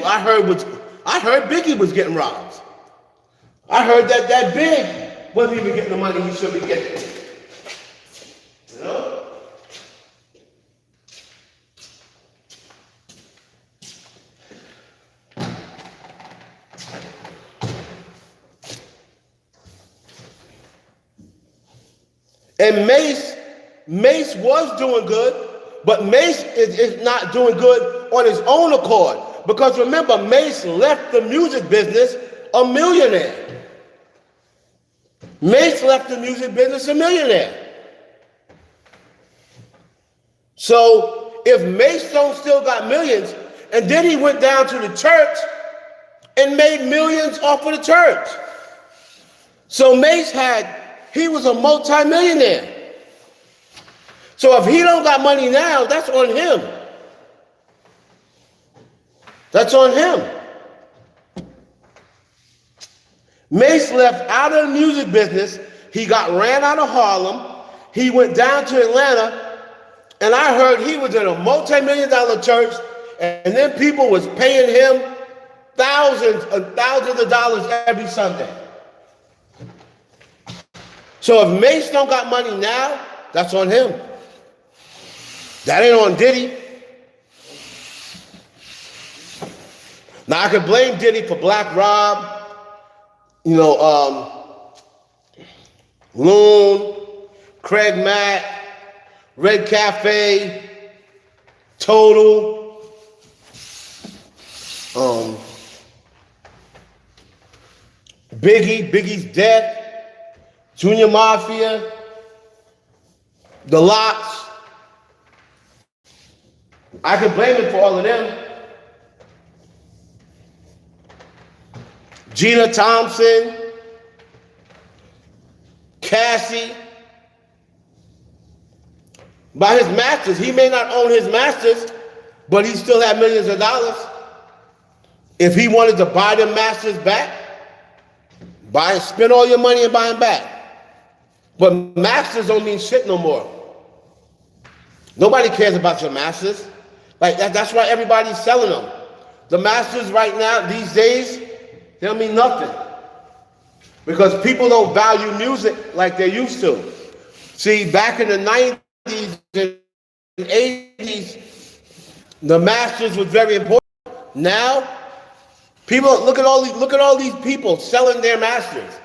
I heard Biggie was getting robbed. I heard that Big wasn't even getting the money he should be getting. You know? And Mace was doing good, but Mace is not doing good on his own accord. Because remember, Mace left the music business a millionaire. Mace left the music business a millionaire. So if Mace don't still got millions, and then he went down to the church and made millions off of the church. So he was a multi-millionaire. So if he don't got money now, that's on him. That's on him. Mace left out of the music business. He got ran out of Harlem. He went down to Atlanta, and I heard he was in a multi-million-dollar church, and then people was paying him thousands and thousands of dollars every Sunday. So if Mace don't got money now, that's on him. That ain't on Diddy. Now I could blame Diddy for Black Rob, Loon, Craig Mack, Red Cafe, Total, Biggie's death, Junior Mafia, The Lots. I could blame it for all of them. Gina Thompson, Cassie. By his masters, he may not own his masters, but he still had millions of dollars. If he wanted to buy them masters back, spend all your money and buy them back. But masters don't mean shit no more. Nobody cares about your masters. Like that's why everybody's selling them. The masters right now, these days, they don't mean nothing. Because people don't value music like they used to. See, back in the 90s and 80s, the masters was very important. Now, people look at all these people selling their masters.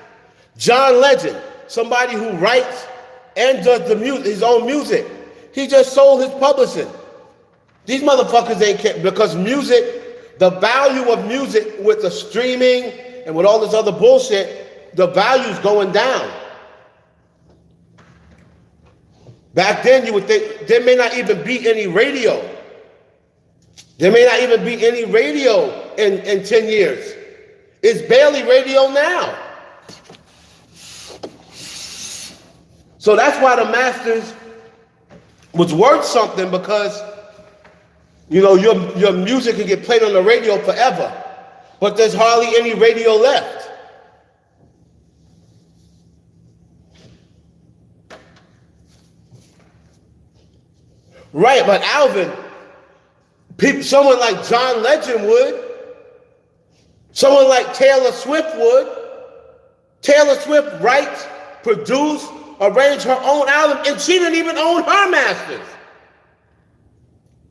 John Legend, somebody who writes and does his own music. He just sold his publishing. These motherfuckers ain't care because music, the value of music with the streaming and with all this other bullshit, the value's going down. Back then, you would think there may not even be any radio. There may not even be any radio in 10 years. It's barely radio now. So that's why the masters was worth something because, your music can get played on the radio forever, but there's hardly any radio left. Right, but Alvin, someone like John Legend would. Someone like Taylor Swift would. Tayller Swift writes, produced, arranged her own album, and she didn't even own her masters.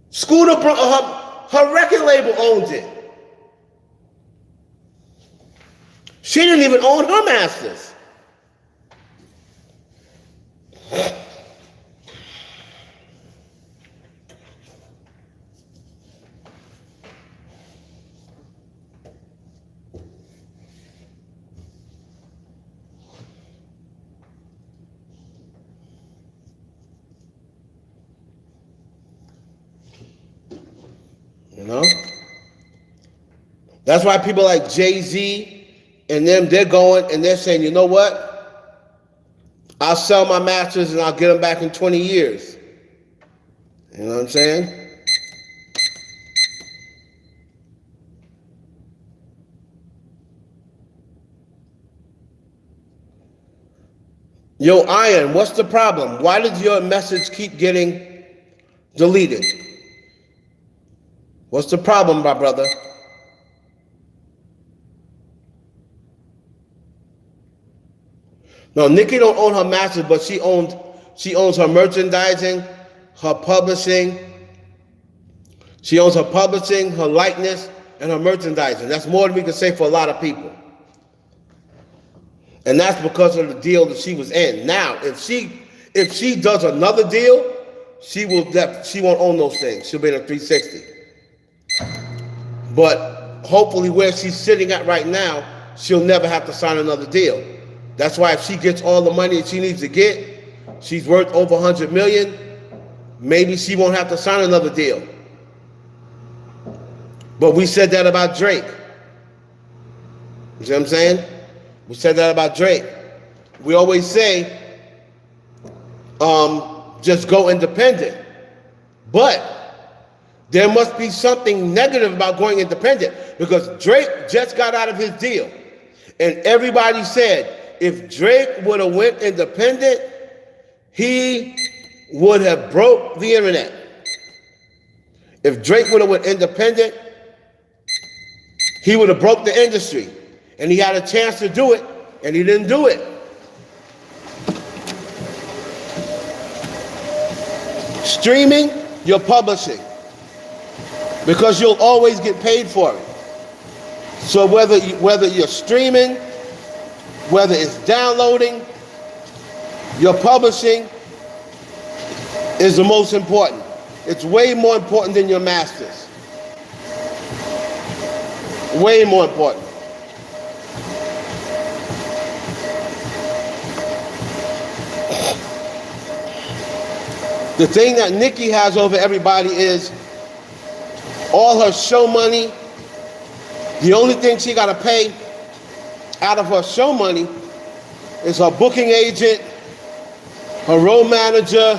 Scooter, her record label owns it. She didn't even own her masters. That's why people like Jay-Z and them, they're going and they're saying, you know what? I'll sell my masters and I'll get them back in 20 years. You know what I'm saying? Yo, Iron, what's the problem? Why did your message keep getting deleted? What's the problem, my brother? No, Nicki don't own her masters, but she owns her merchandising, her publishing. She owns her publishing, her likeness, and her merchandising. That's more than we can say for a lot of people. And that's because of the deal that she was in. Now, if she does another deal, she won't own those things. She'll be in a 360. But hopefully where she's sitting at right now, she'll never have to sign another deal. That's why if she gets all the money that she needs to get, she's worth over 100 million, maybe she won't have to sign another deal. But we said that about Drake. You see what I'm saying? We said that about Drake. We always say, just go independent. But there must be something negative about going independent because Drake just got out of his deal. And everybody said, if Drake would have went independent, he would have broke the internet. If Drake would have went independent, he would have broke the industry. And he had a chance to do it, and he didn't do it. Streaming, you're publishing. Because you'll always get paid for it. So whether you're streaming, whether it's downloading, your publishing is the most important. It's way more important than your masters. Way more important. The thing that Nicki has over everybody is all her show money. The only thing she got to pay out of her show money is her booking agent, her road manager,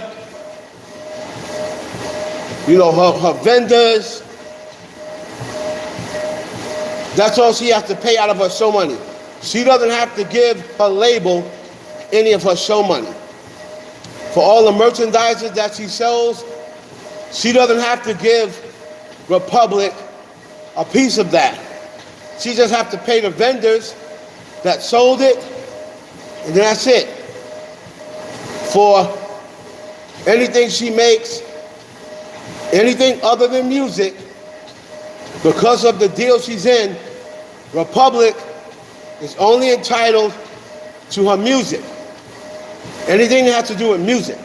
her vendors. That's all she has to pay out of her show money. She doesn't have to give her label any of her show money. For all the merchandises that she sells, she doesn't have to give Republic a piece of that. She just have to pay the vendors that sold it, and then that's it. For anything she makes, anything other than music, because of the deal she's in, Republic is only entitled to her music. Anything that has to do with music.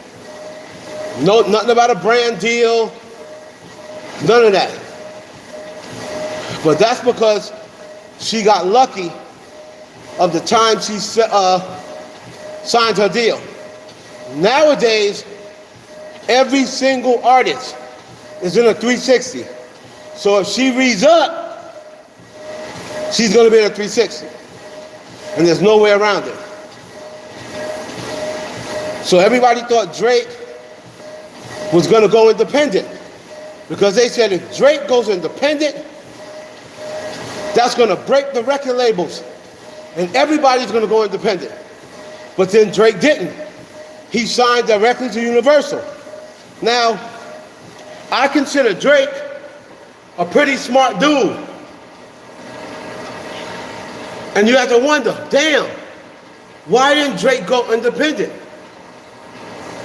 No, nothing about a brand deal, none of that. But that's because she got lucky of the time she signed her deal. Nowadays, every single artist is in a 360. So if she reads up, she's going to be in a 360. And there's no way around it. So everybody thought Drake was going to go independent. Because they said if Drake goes independent, that's going to break the record labels. And everybody's going to go independent. But then Drake didn't. He signed directly to Universal. Now, I consider Drake a pretty smart dude. And you have to wonder, damn, why didn't Drake go independent?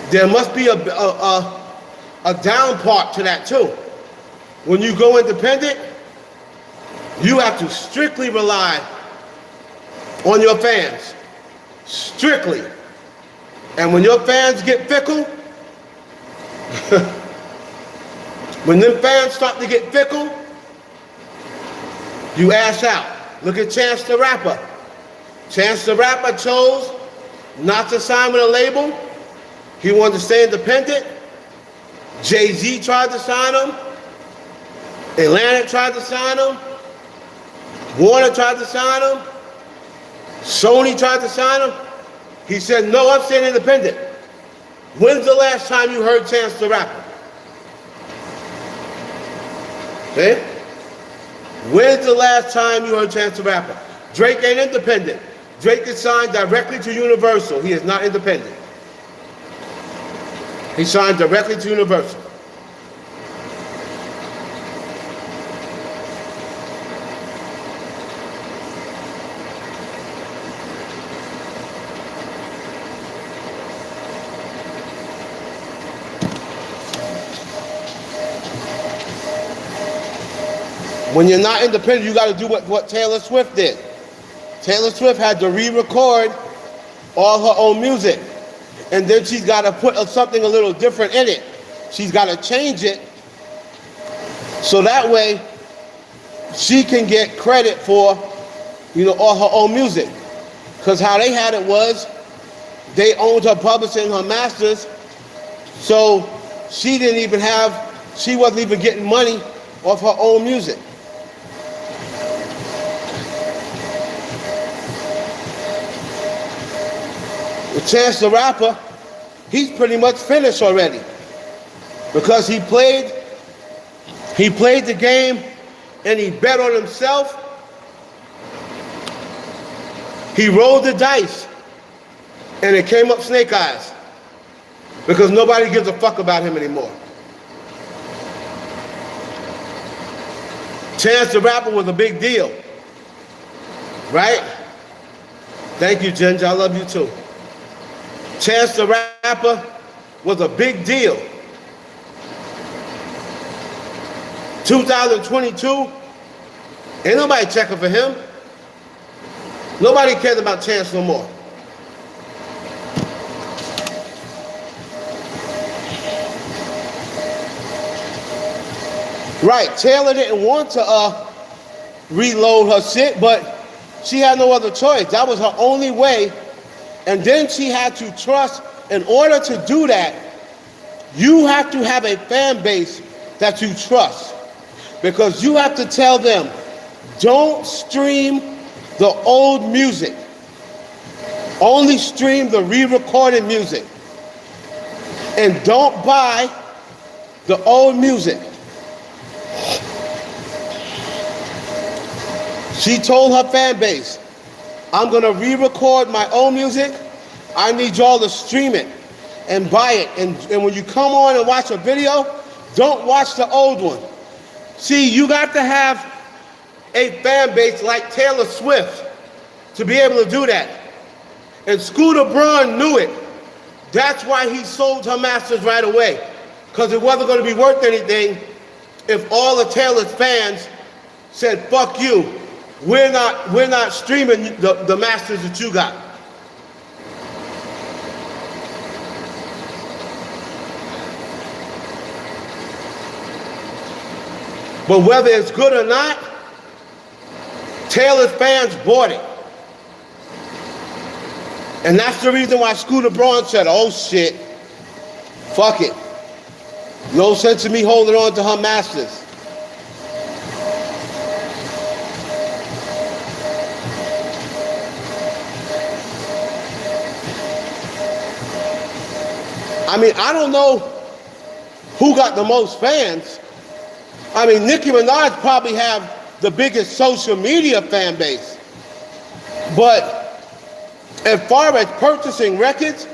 There must be a down part to that too. When you go independent, you have to strictly rely on your fans. Strictly. And when your fans get fickle, when them fans start to get fickle, you ash out. Look at Chance the Rapper. Chance the Rapper chose not to sign with a label. He wanted to stay independent. Jay-Z tried to sign him. Atlantic tried to sign him. Warner tried to sign him. Sony tried to sign him. He said, no, I'm staying independent. When's the last time you heard Chance the Rapper? Okay? When's the last time you heard Chance the Rapper? Drake ain't independent. Drake is signed directly to Universal. He is not independent. He signed directly to Universal. When you're not independent, you got to do what Taylor Swift did. Taylor Swift had to re-record all her own music. And then she's got to put something a little different in it. She's got to change it so that way she can get credit for, all her own music. Because how they had it was they owned her publishing and her masters, so she wasn't even getting money off her own music. Chance the Rapper, he's pretty much finished already because he played the game and he bet on himself. He rolled the dice and it came up snake eyes because nobody gives a fuck about him anymore. Chance the Rapper was a big deal, right? Thank you, Ginger. I love you too. Chance the Rapper was a big deal. 2022, ain't nobody checking for him. Nobody cares about Chance no more. Right, Taylor didn't want to reload her shit, but she had no other choice. That was her only way. And then she had to trust. In order to do that, you have to have a fan base that you trust. Because you have to tell them, don't stream the old music. Only stream the re-recorded music. And don't buy the old music. She told her fan base, I'm gonna re-record my own music. I need y'all to stream it and buy it. And when you come on and watch a video, don't watch the old one. See, you got to have a fan base like Taylor Swift to be able to do that. And Scooter Braun knew it. That's why he sold her masters right away. Because it wasn't gonna be worth anything if all of Taylor's fans said, fuck you. We're not streaming the masters that you got. But whether it's good or not, Taylor's fans bought it. And that's the reason why Scooter Braun said, oh shit, fuck it. No sense in me holding on to her masters. I mean, I don't know who got the most fans. I mean, Nicki Minaj probably have the biggest social media fan base. But as far as purchasing records,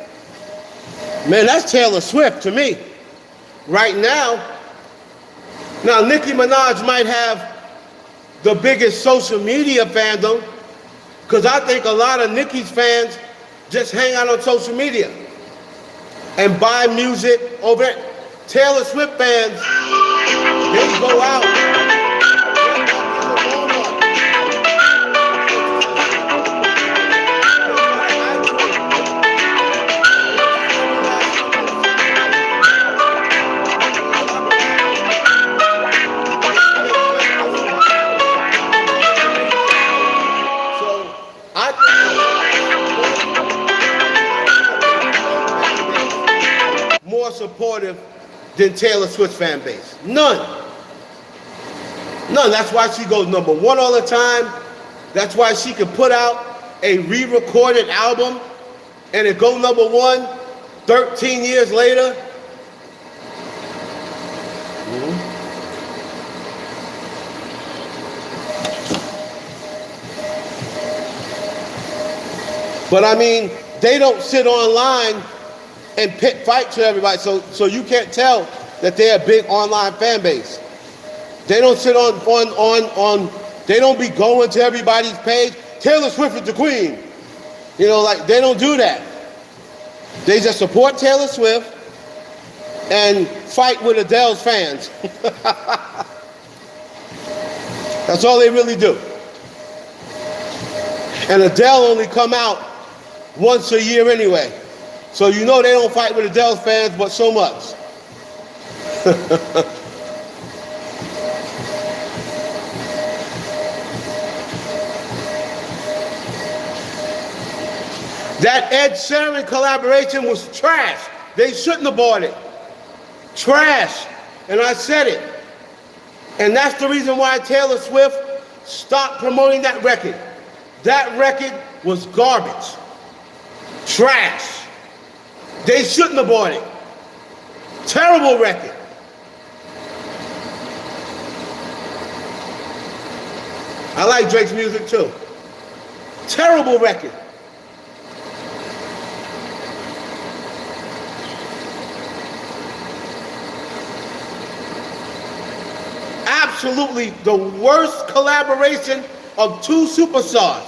man, that's Taylor Swift to me. Right now, Nicki Minaj might have the biggest social media fandom because I think a lot of Nicki's fans just hang out on social media and buy music over it. Taylor Swift fans, they go out. So I think more supportive than Taylor Swift's fan base. None. That's why she goes #1 all the time. That's why she can put out a re-recorded album and it go #1 13 years later. But I mean, they don't sit online and pit fights with everybody, so you can't tell that they're a big online fan base. They don't sit they don't be going to everybody's page. Taylor Swift is the queen. You know, like, they don't do that. They just support Taylor Swift and fight with Adele's fans. That's all they really do. And Adele only come out once a year anyway. So you know they don't fight with Adele's fans, but so much. That Ed Sheeran collaboration was trash. They shouldn't have bought it. Trash. And I said it. And that's the reason why Taylor Swift stopped promoting that record. That record was garbage. Trash. They shouldn't have bought it. Terrible record. I like Drake's music too. Terrible record. Absolutely the worst collaboration of two superstars.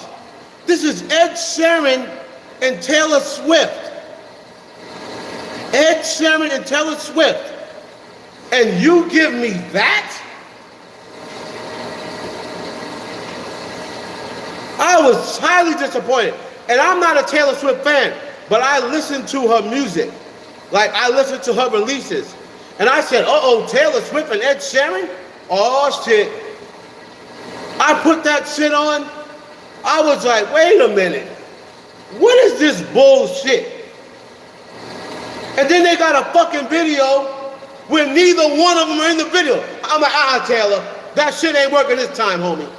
This is Ed Sheeran and Taylor Swift. Ed Sheeran and Taylor Swift. And you give me that? I was highly disappointed. And I'm not a Taylor Swift fan, but I listened to her music. Like, I listened to her releases. And I said, uh-oh, Taylor Swift and Ed Sheeran? Oh, shit. I put that shit on. I was like, wait a minute. What is this bullshit? And then they got a fucking video where neither one of them are in the video. I'm like, Taylor, that shit ain't working this time, homie.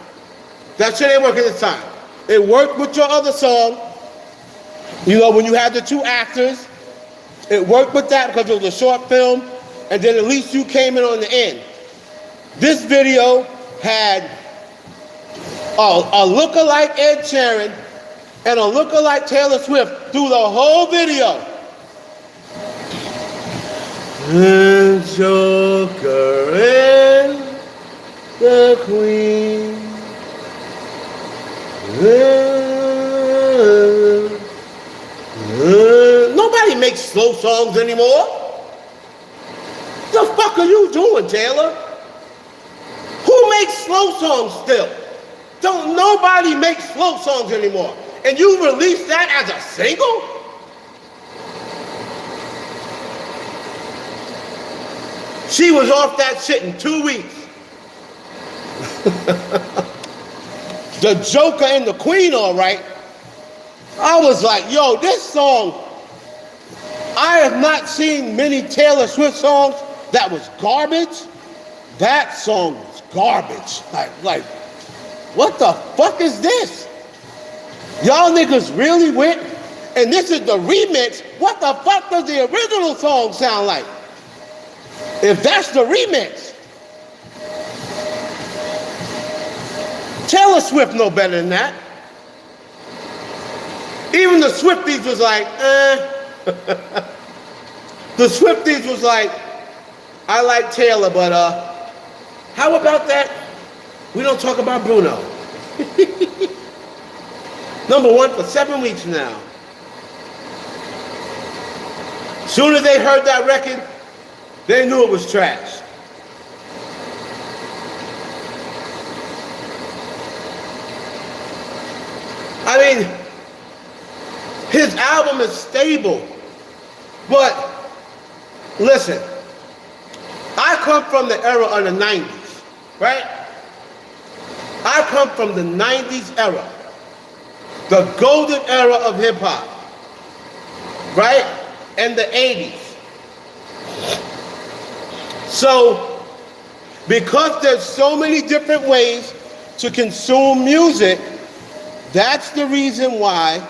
That shit ain't working this time. It worked with your other song. You know, when you had the two actors, it worked with that because it was a short film, and then at least you came in on the end. This video had a lookalike Ed Sheeran and a lookalike Taylor Swift through the whole video. The Joker and the Queen. Nobody makes slow songs anymore. The fuck are you doing, Taylor? Who makes slow songs still? Don't nobody make slow songs anymore. And you released that as a single? She was off that shit in 2 weeks. The Joker and the Queen, all right. I was like, yo, this song, I have not seen many Taylor Swift songs that was garbage. That song was garbage. Like, what the fuck is this? Y'all niggas really went, and this is the remix. What the fuck does the original song sound like? If that's the remix. Taylor Swift know better than that. Even the Swifties was like, The Swifties was like, I like Taylor, but how about that? We don't talk about Bruno. #1 for 7 weeks now. Soon as they heard that record, they knew it was trash. I mean, his album is stable, but listen, I come from the era of the 90s, right? I come from the 90s era, the golden era of hip hop, right? And the 80s. So, because there's so many different ways to consume music, that's the reason why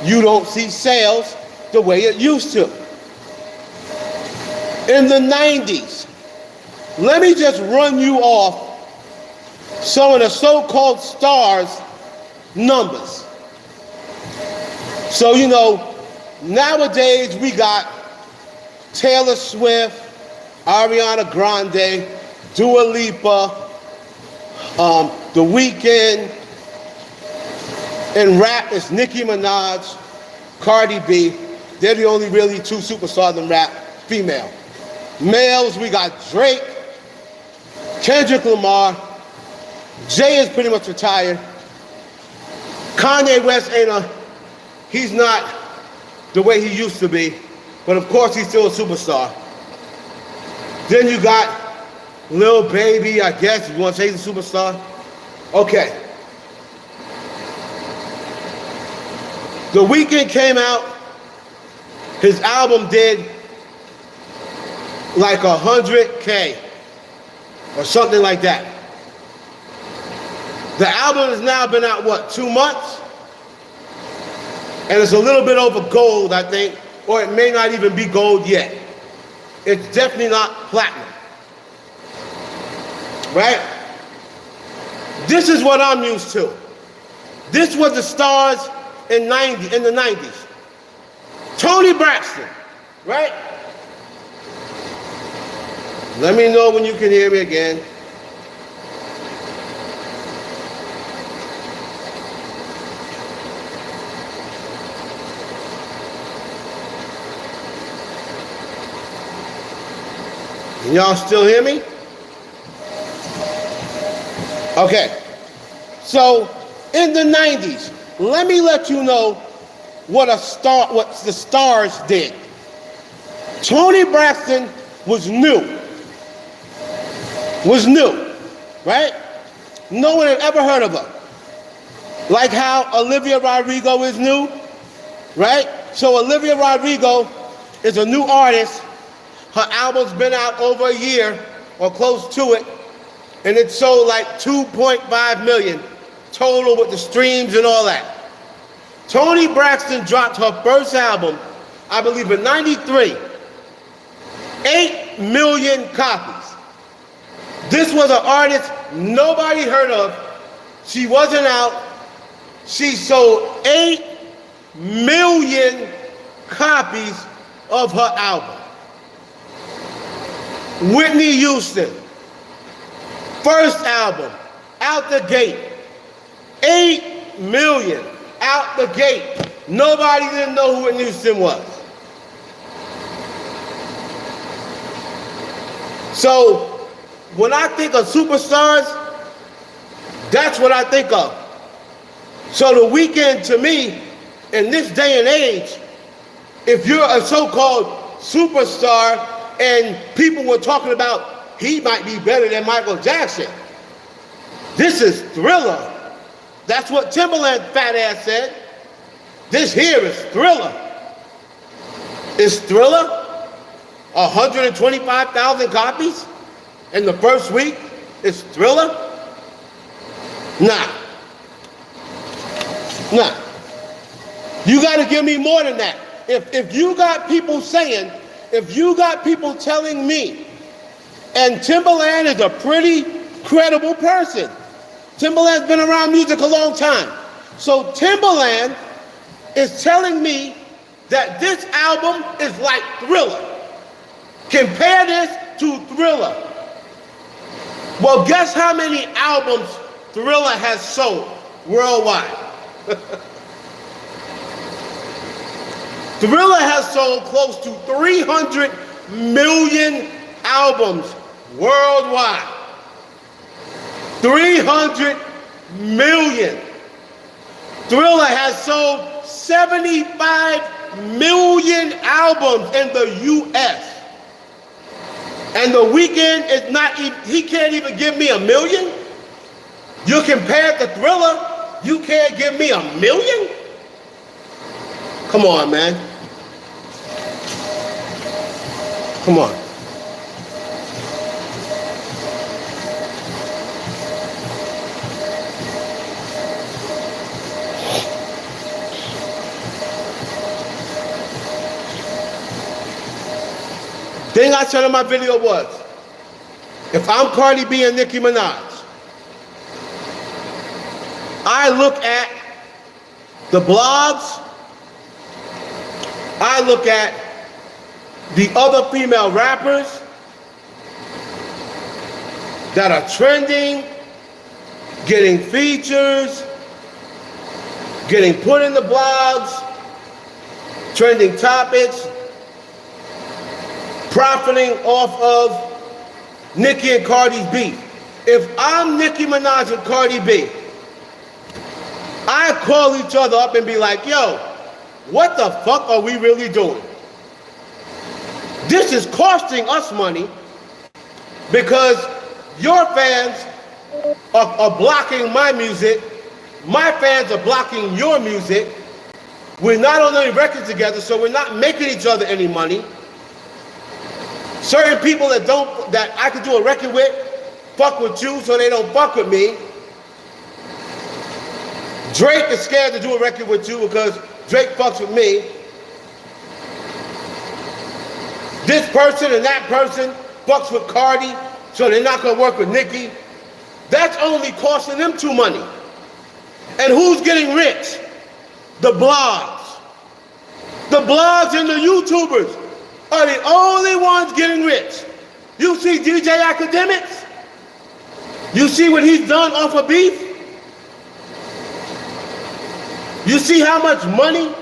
you don't see sales the way it used to. In the 90s, let me just run you off some of the so-called stars' numbers. So, you know, nowadays we got Taylor Swift, Ariana Grande, Dua Lipa, The Weeknd. In rap, it's Nicki Minaj, Cardi B. They're the only really two superstars in rap, female. Males, we got Drake, Kendrick Lamar. Jay is pretty much retired. Kanye West he's not the way he used to be, but of course he's still a superstar. Then you got Lil Baby, I guess, if you want to say he's a superstar. Okay. The Weeknd came out, his album did like 100K or something like that. The album has now been out, what, 2 months? And it's a little bit over gold, I think, or it may not even be gold yet. It's definitely not platinum. Right? This is what I'm used to. This was the stars in the 90s. Tony Braxton, right? Let me know when you can hear me again. Can y'all still hear me? Okay. So in the 90s. Let me let you know what the stars did. Toni Braxton was new, right? No one had ever heard of her. Like how Olivia Rodrigo is new, right? So Olivia Rodrigo is a new artist. Her album's been out over a year or close to it, and it sold like 2.5 million total with the streams and all that. Toni Braxton dropped her first album, I believe in '93, 8 million copies. This was an artist nobody heard of. She wasn't out. She sold 8 million copies of her album. Whitney Houston, first album, out the gate, 8 million out the gate. Nobody didn't know who Whitney Houston was. So when I think of superstars, that's what I think of. So The Weeknd, to me, in this day and age, if you're a so-called superstar and people were talking about he might be better than Michael Jackson, this is Thriller. That's what Timberland fat ass said. This here is Thriller. Is Thriller 125,000 copies in the first week? Is Thriller? Nah. You got to give me more than that. If you got people saying, if you got people telling me, and Timberland is a pretty credible person. Timberland's been around music a long time. So Timberland is telling me that this album is like Thriller. Compare this to Thriller. Well, guess how many albums Thriller has sold worldwide? Thriller has sold close to 300 million albums worldwide. 300 million. Thriller has sold 75 million albums in the U.S. And The Weeknd is not even, he can't even give me a million? You compare it to Thriller, you can't give me a million? Come on, man. Come on. Thing I said in my video was, if I'm Cardi B and Nicki Minaj, I look at the blogs, I look at the other female rappers that are trending, getting features, getting put in the blogs, trending topics, profiting off of Nicki and Cardi's beef. If I'm Nicki Minaj and Cardi B, I call each other up and be like, yo, what the fuck are we really doing? This is costing us money because your fans are blocking my music. My fans are blocking your music. We're not on any records together, so we're not making each other any money. Certain people that I could do a record with, fuck with you so they don't fuck with me. Drake is scared to do a record with you because Drake fucks with me. This person and that person fucks with Cardi, so they're not gonna work with Nicki. That's only costing them too money. And who's getting rich? The blogs. The blogs and the YouTubers are the only ones getting rich. You see DJ Academics? You see what he's done off of beef? You see how much money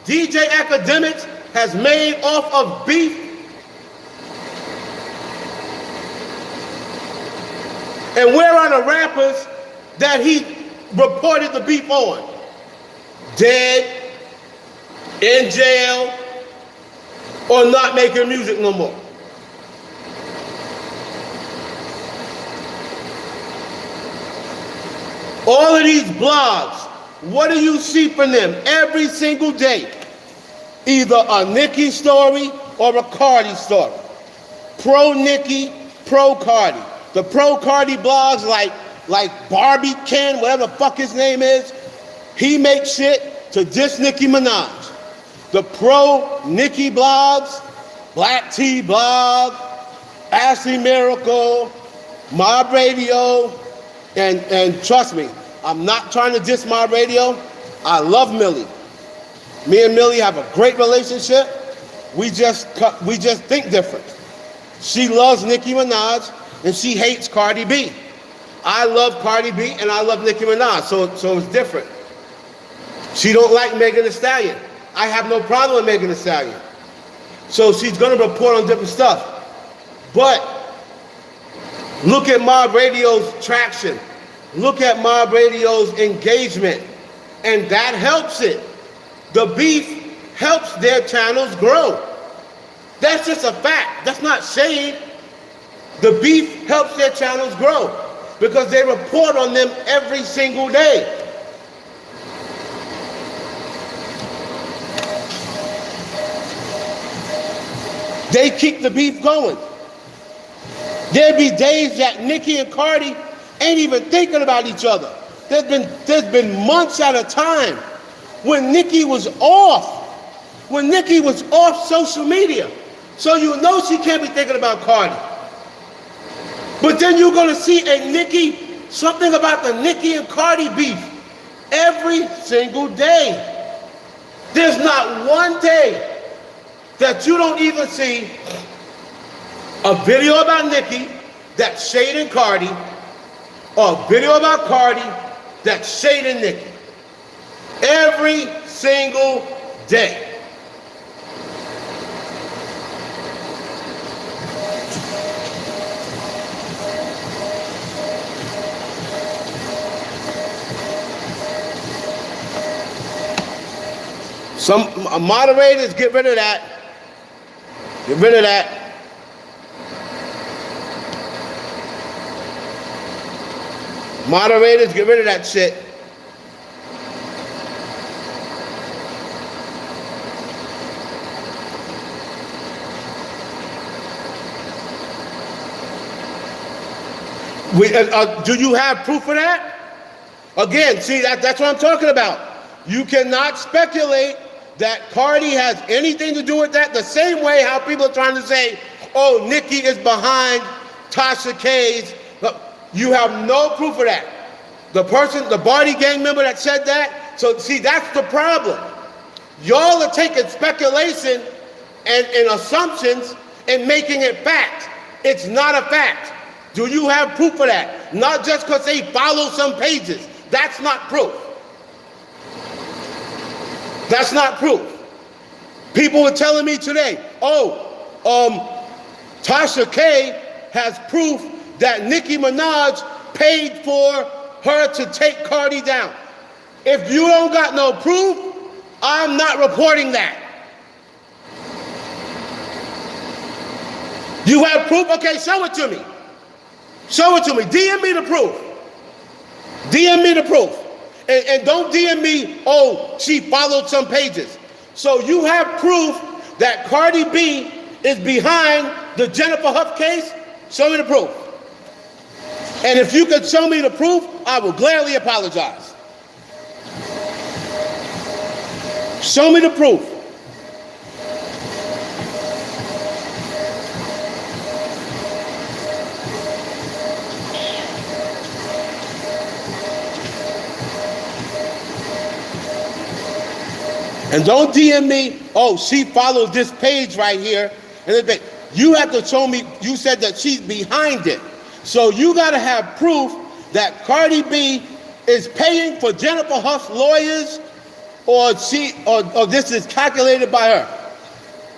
DJ Academics has made off of beef? And where are the rappers that he reported the beef on? Dead, in jail, or not making music no more? All of these blogs, what do you see from them every single day? Either a Nicki story or a Cardi story. Pro Nicki, pro Cardi. The pro Cardi blogs like Barbie Ken, whatever the fuck his name is, he makes shit to diss Nicki Minaj. The pro Nicki blogs, Black T blog, Ashley Miracle, Mob Radio, and trust me, I'm not trying to diss Mob Radio. I love Millie. Me and Millie have a great relationship. We just think different. She loves Nicki Minaj and she hates Cardi B. I love Cardi B and I love Nicki Minaj, so it's different. She don't like Megan Thee Stallion. I have no problem with Megan Thee Stallion. So she's gonna report on different stuff. But look at Mob Radio's traction. Look at Mob Radio's engagement. And that helps it. The beef helps their channels grow. That's just a fact. That's not shade. The beef helps their channels grow because they report on them every single day. They keep the beef going. There'd be days that Nicki and Cardi ain't even thinking about each other. There's been months at a time when Nicki was off. When Nicki was off social media. So you know she can't be thinking about Cardi. But then you're gonna see something about the Nicki and Cardi beef every single day. There's not one day that you don't even see a video about Nicki that's shading Cardi, or a video about Cardi that's shading Nicki. Every single day. Some moderators, get rid of that. Get rid of that. Moderators, get rid of that shit. Do you have proof of that? Again, see, that's what I'm talking about. You cannot speculate that Cardi has anything to do with that, the same way how people are trying to say, oh, Nicki is behind Tasha K's. You have no proof of that. The Barty gang member that said that, so see, that's the problem. Y'all are taking speculation and assumptions and making it fact. It's not a fact. Do you have proof of that? Not just because they follow some pages. That's not proof. That's not proof. People were telling me today, Tasha K has proof that Nicki Minaj paid for her to take Cardi down. If you don't got no proof, I'm not reporting that. You have proof? Okay, show it to me. Show it to me. DM me the proof. DM me the proof. And don't DM me, oh, she followed some pages. So you have proof that Cardi B is behind the Jennifer Huff case? Show me the proof. And if you could show me the proof, I will gladly apologize. Show me the proof. And don't DM me, oh, she followed this page right here. And you have to show me, you said that she's behind it. So you got to have proof that Cardi B is paying for Jennifer Huff's lawyers, or this is calculated by her.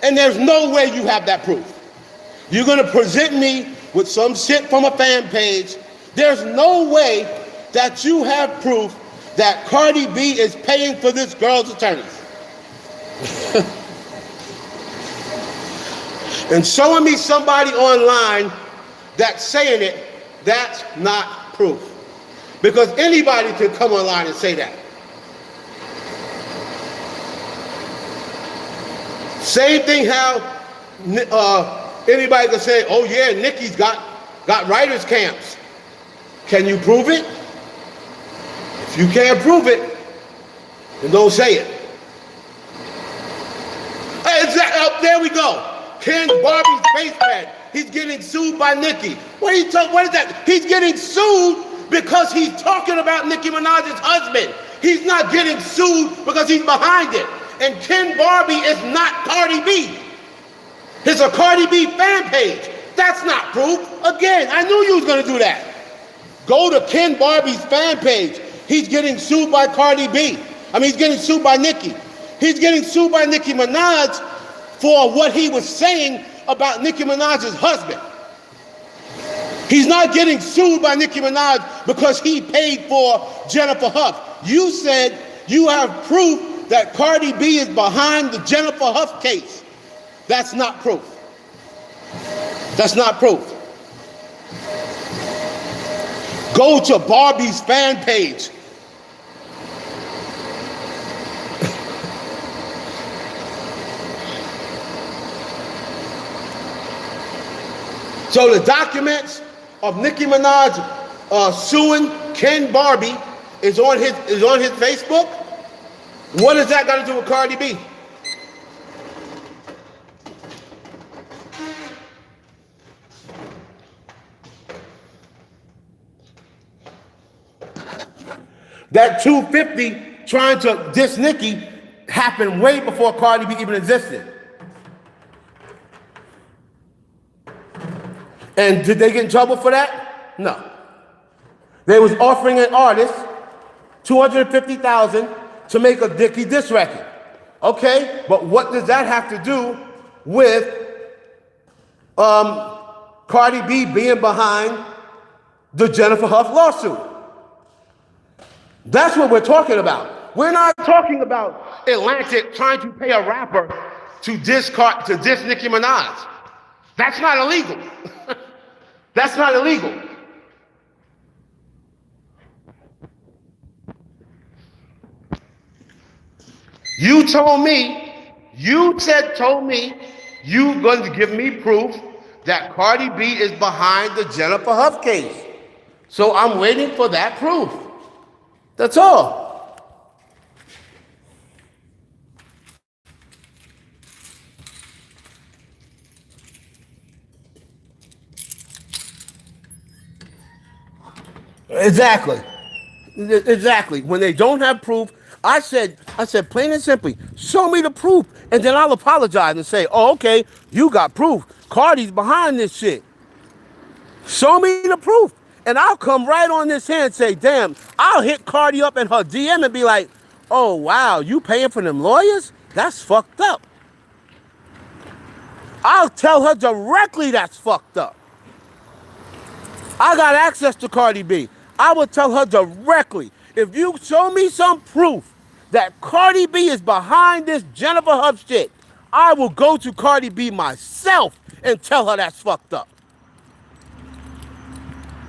And there's no way you have that proof. You're going to present me with some shit from a fan page. There's no way that you have proof that Cardi B is paying for this girl's attorneys. And showing me somebody online that's saying it, that's not proof. Because anybody can come online and say that. Same thing how anybody can say, oh yeah, Nicki's got writers' camps. Can you prove it? If you can't prove it, then don't say it. There we go. Ken Barbie's face pad. He's getting sued by Nicki. What is that? He's getting sued because he's talking about Nicki Minaj's husband. He's not getting sued because he's behind it. And Ken Barbie is not Cardi B. It's a Cardi B fan page. That's not proof. Again, I knew you was going to do that. Go to Ken Barbie's fan page. He's getting sued by Cardi B. He's getting sued by Nicki. He's getting sued by Nicki Minaj for what he was saying about Nicki Minaj's husband. He's not getting sued by Nicki Minaj because he paid for Jennifer Huff. You said you have proof that Cardi B is behind the Jennifer Huff case. That's not proof. That's not proof. Go to Barbie's fan page. So the documents of Nicki Minaj suing Ken Barbie is on his Facebook. What has that got to do with Cardi B? That 250 trying to diss Nicki happened way before Cardi B even existed. And did they get in trouble for that? No. They was offering an artist $250,000 to make a Nicki diss record. Okay, but what does that have to do with Cardi B being behind the Jennifer Huff lawsuit? That's what we're talking about. We're not talking about Atlantic trying to pay a rapper to diss Nicki Minaj. That's not illegal. That's not illegal. You told me you're going to give me proof that Cardi B is behind the Jennifer Huff case. So I'm waiting for that proof. That's all. Exactly. When they don't have proof, I said plain and simply, show me the proof, and then I'll apologize and say, oh, okay, you got proof. Cardi's behind this shit. Show me the proof. And I'll come right on this here and say, damn, I'll hit Cardi up in her DM and be like, oh, wow, you paying for them lawyers? That's fucked up. I'll tell her directly that's fucked up. I got access to Cardi B. I will tell her directly, if you show me some proof that Cardi B is behind this Jennifer Huff shit, I will go to Cardi B myself and tell her that's fucked up.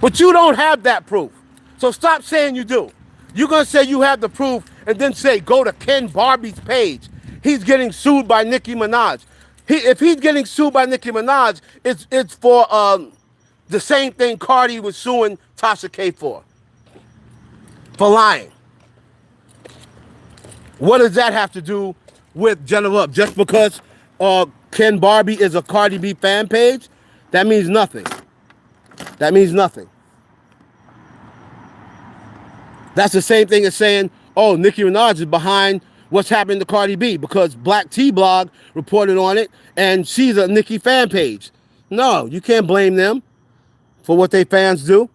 But you don't have that proof. So stop saying you do. You're going to say you have the proof and then say, go to Ken Barbie's page. He's getting sued by Nicki Minaj. If he's getting sued by Nicki Minaj, it's for the same thing Cardi was suing Tasha K for lying. What does that have to do with Jennifer Huff? Just because Ken Barbie is a Cardi B fan page, that means nothing. That means nothing. That's the same thing as saying, oh, Nicki Minaj is behind what's happening to Cardi B because Black T Blog reported on it and she's a Nicki fan page. No, you can't blame them for what they fans do.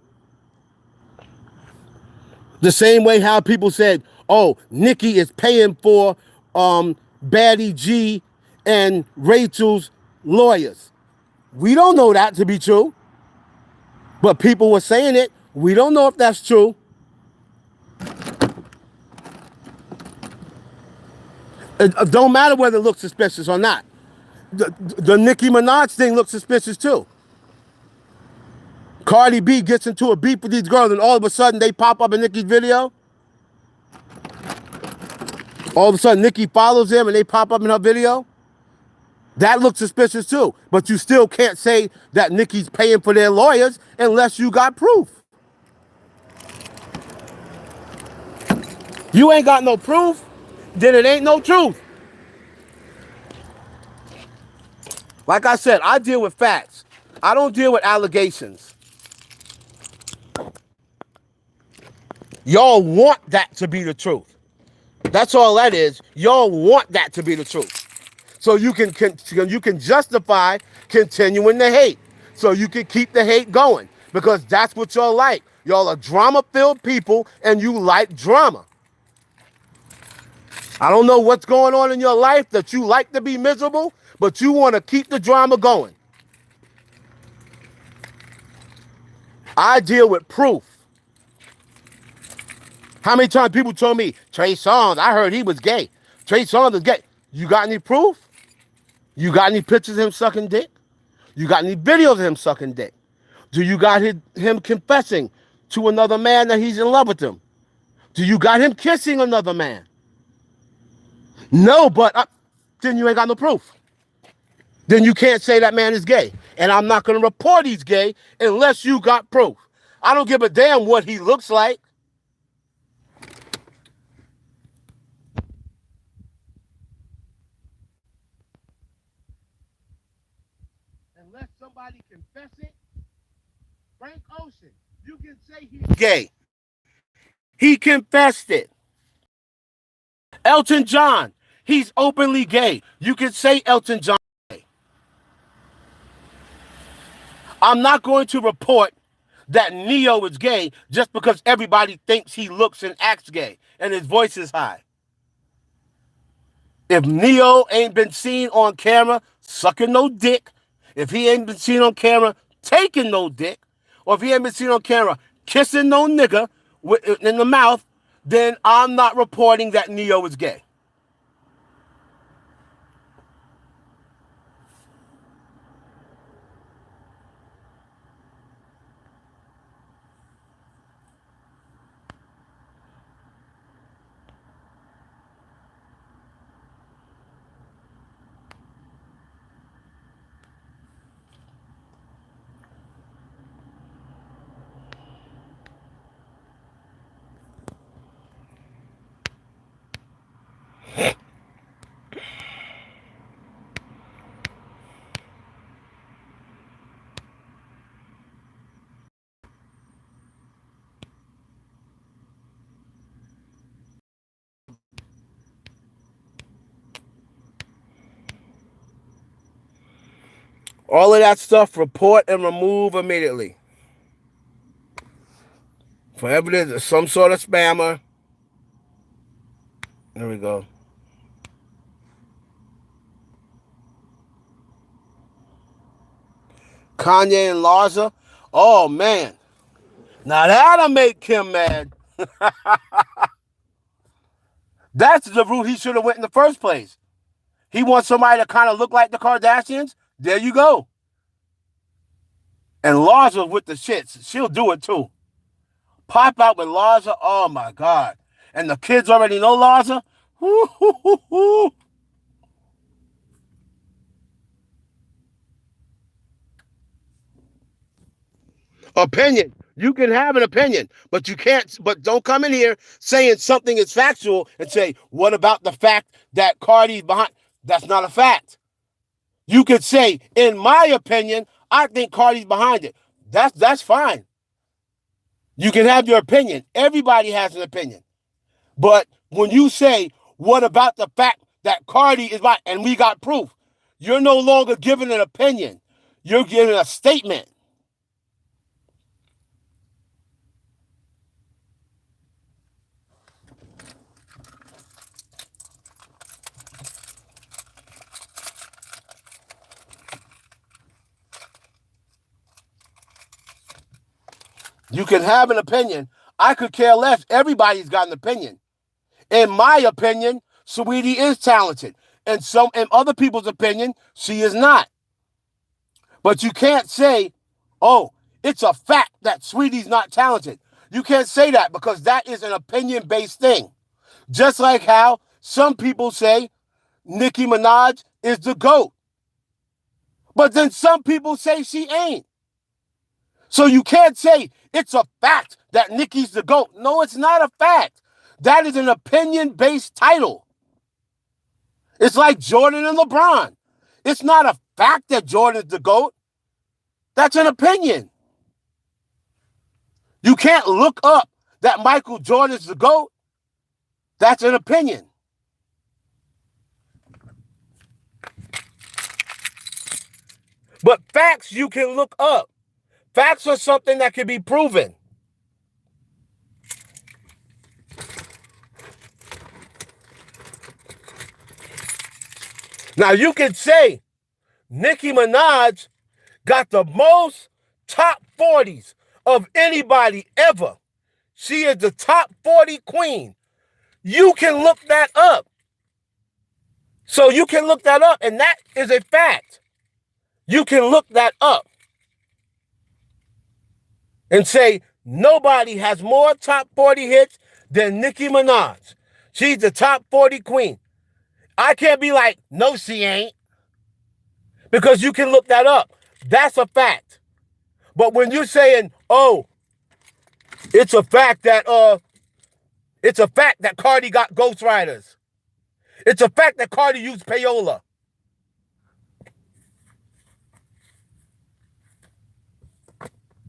The same way how people said, oh, Nicki is paying for Baddie G and Rachel's lawyers. We don't know that to be true. But people were saying it. We don't know if that's true. It don't matter whether it looks suspicious or not. The Nicki Minaj thing looks suspicious too. Cardi B gets into a beef with these girls, and all of a sudden they pop up in Nicki's video. All of a sudden Nicki follows them and they pop up in her video. That looks suspicious too. But you still can't say that Nicki's paying for their lawyers unless you got proof. You ain't got no proof, then it ain't no truth. Like I said, I deal with facts. I don't deal with allegations. Y'all want that to be the truth. That's all that is. Y'all want that to be the truth. So you can justify continuing the hate. So you can keep the hate going. Because that's what y'all like. Y'all are drama-filled people and you like drama. I don't know what's going on in your life that you like to be miserable, but you want to keep the drama going. I deal with proof. How many times people told me, Trey Songz, I heard he was gay. Trey Songz is gay. You got any proof? You got any pictures of him sucking dick? You got any videos of him sucking dick? Do you got him confessing to another man that he's in love with him? Do you got him kissing another man? No, but then you ain't got no proof. Then you can't say that man is gay. And I'm not going to report he's gay unless you got proof. I don't give a damn what he looks like. Unless somebody confess it. Frank Ocean, you can say he's gay. He confessed it. Elton John, he's openly gay. You can say Elton John is gay. I'm not going to report that Neo is gay just because everybody thinks he looks and acts gay and his voice is high. If Neo ain't been seen on camera sucking no dick, if he ain't been seen on camera taking no dick, or if he ain't been seen on camera kissing no nigga in the mouth, then I'm not reporting that Neo is gay. All of that stuff, report and remove immediately. For evidence, some sort of spammer. There we go. Kanye and Larsa. Oh, man. Now that'll make Kim mad. That's the route he should have went in the first place. He wants somebody to kind of look like the Kardashians. There you go. And Larsa with the shits. She'll do it too. Pop out with Larsa. Oh, my God. And the kids already know Larsa. Opinion. You can have an opinion, but you can't, but don't come in here saying something is factual and say, what about the fact that Cardi's behind? That's not a fact. You could say, in my opinion, I think Cardi's behind it. That's fine. You can have your opinion. Everybody has an opinion. But when you say, what about the fact that Cardi is behind, and we got proof, you're no longer giving an opinion. You're giving a statement. You can have an opinion. I could care less. Everybody's got an opinion. In my opinion, Saweetie is talented. And in other people's opinion, she is not. But you can't say, oh, it's a fact that Saweetie's not talented. You can't say that because that is an opinion-based thing. Just like how some people say Nicki Minaj is the GOAT. But then some people say she ain't. So you can't say it's a fact that Nicki's the GOAT. No, it's not a fact. That is an opinion-based title. It's like Jordan and LeBron. It's not a fact that Jordan's the GOAT. That's an opinion. You can't look up that Michael Jordan's the GOAT. That's an opinion. But facts you can look up. Facts are something that can be proven. Now you can say Nicki Minaj got the most top 40s of anybody ever. She is the top 40 queen. You can look that up. So you can look that up, and that is a fact. You can look that up and say nobody has more top 40 hits than Nicki Minaj. She's the top 40 queen. I can't be like, no, she ain't. Because you can look that up. That's a fact. But when you're saying, oh, it's a fact that Cardi got ghostwriters. It's a fact that Cardi used payola.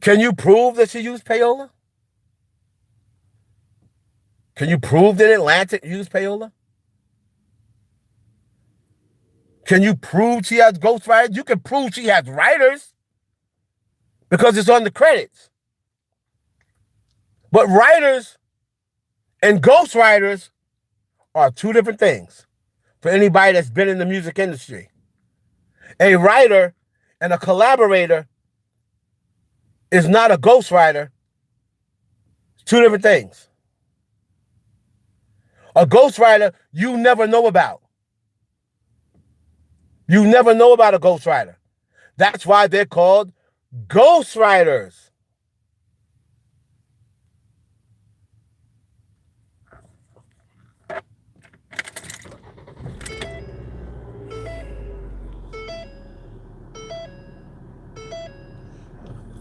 Can you prove that she used payola? Can you prove that Atlantic used payola? Can you prove she has ghostwriters? You can prove she has writers because it's on the credits. But writers and ghostwriters are two different things for anybody that's been in the music industry. A writer and a collaborator is not a ghostwriter. It's two different things. A ghostwriter you never know about. You never know about a ghostwriter. That's why they're called ghostwriters.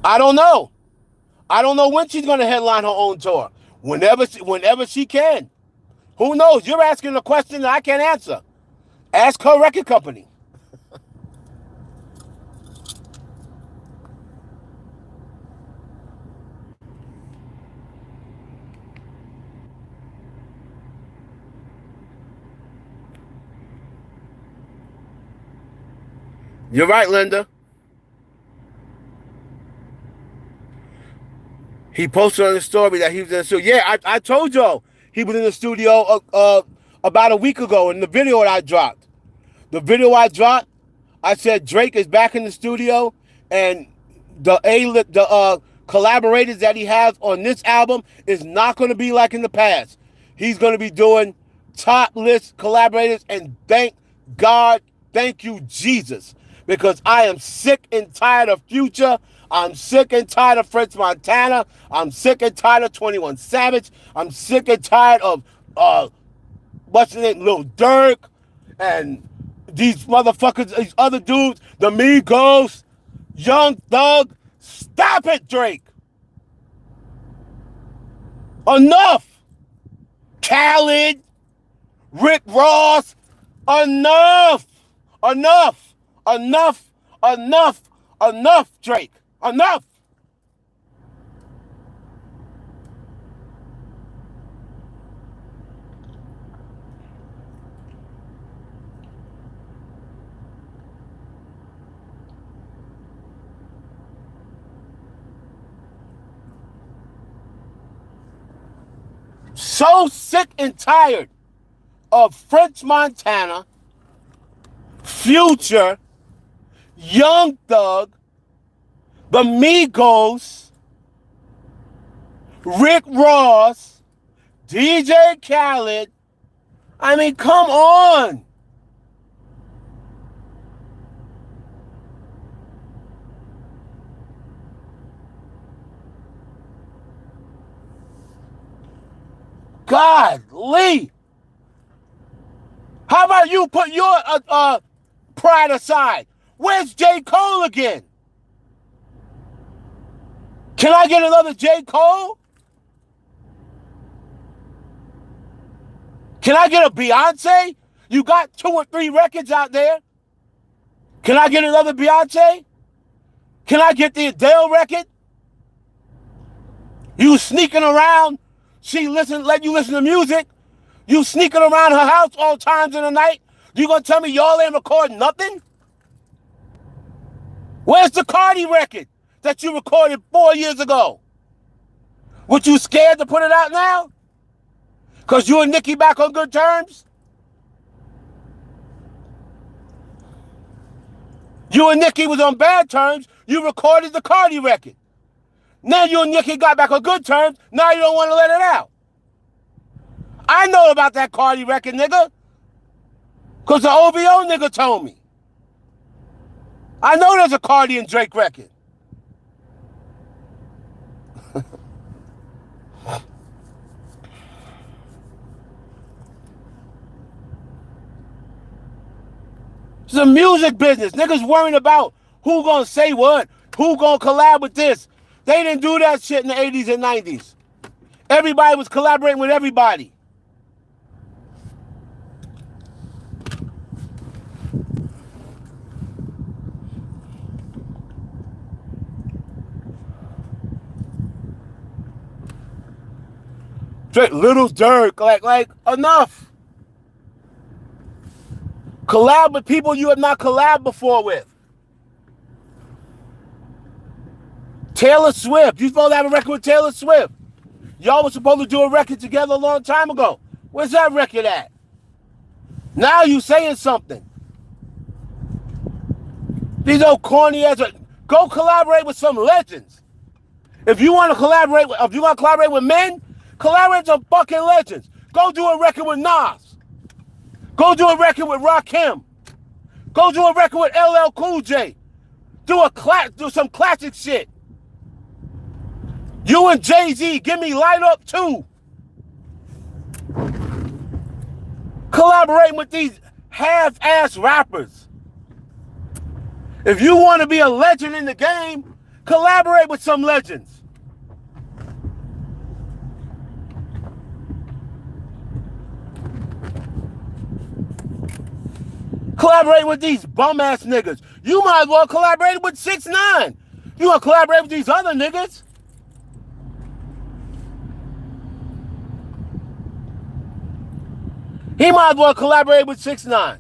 I don't know. I don't know when she's going to headline her own tour. Whenever she can. Who knows? You're asking a question that I can't answer. Ask her record company. You're right, Linda. He posted on the story that he was in the studio. Yeah, I told y'all he was in the studio about a week ago in the video that I dropped. The video I dropped, I said Drake is back in the studio, and the collaborators that he has on this album is not going to be like in the past. He's going to be doing top list collaborators, and thank God, thank you, Jesus, because I am sick and tired of Future. I'm sick and tired of French Montana. I'm sick and tired of 21 Savage. I'm sick and tired of, what's his name, Lil Durk, and these motherfuckers, these other dudes, the Migos, Young Thug. Stop it, Drake. Enough. Khaled, Rick Ross, enough. Enough. Enough. Enough. Enough, Drake. Enough. So sick and tired of French Montana, Future, Young Thug, the Migos, Rick Ross, DJ Khaled, I mean, come on. Godly. How about you put your pride aside? Where's J. Cole again? Can I get another J. Cole? Can I get a Beyonce? You got 2 or 3 records out there. Can I get another Beyonce? Can I get the Adele record? You sneaking around. She let you listen to music. You sneaking around her house all times in the night. You gonna tell me y'all ain't recording nothing? Where's the Cardi record that you recorded 4 years ago? What, you scared to put it out now? Because you and Nicki back on good terms? You and Nicki was on bad terms. You recorded the Cardi record. Now you and Nicki got back on good terms. Now you don't want to let it out. I know about that Cardi record, nigga. Because the OVO nigga told me. I know there's a Cardi and Drake record. It's a music business. Niggas worrying about who gonna say what, who gonna collab with this. They didn't do that shit in the 80s and 90s. Everybody was collaborating with everybody. Drake, Little Dirk, like enough. Collab with people you have not collabed before with. Taylor Swift. You supposed to have a record with Taylor Swift. Y'all were supposed to do a record together a long time ago. Where's that record at? Now you saying something. These old corny ass. Go collaborate with some legends. If you want to collaborate with men, collaborate with some fucking legends. Go do a record with Nas. Go do a record with Rakim. Go do a record with LL Cool J. Do some classic shit. You and Jay-Z, give me Light Up 2. Collaborating with these half-ass rappers. If you want to be a legend in the game, collaborate with some legends. Collaborate with these bum-ass niggas. You might as well collaborate with 6ix9ine. You want to collaborate with these other niggas? He might as well collaborate with 6ix9ine.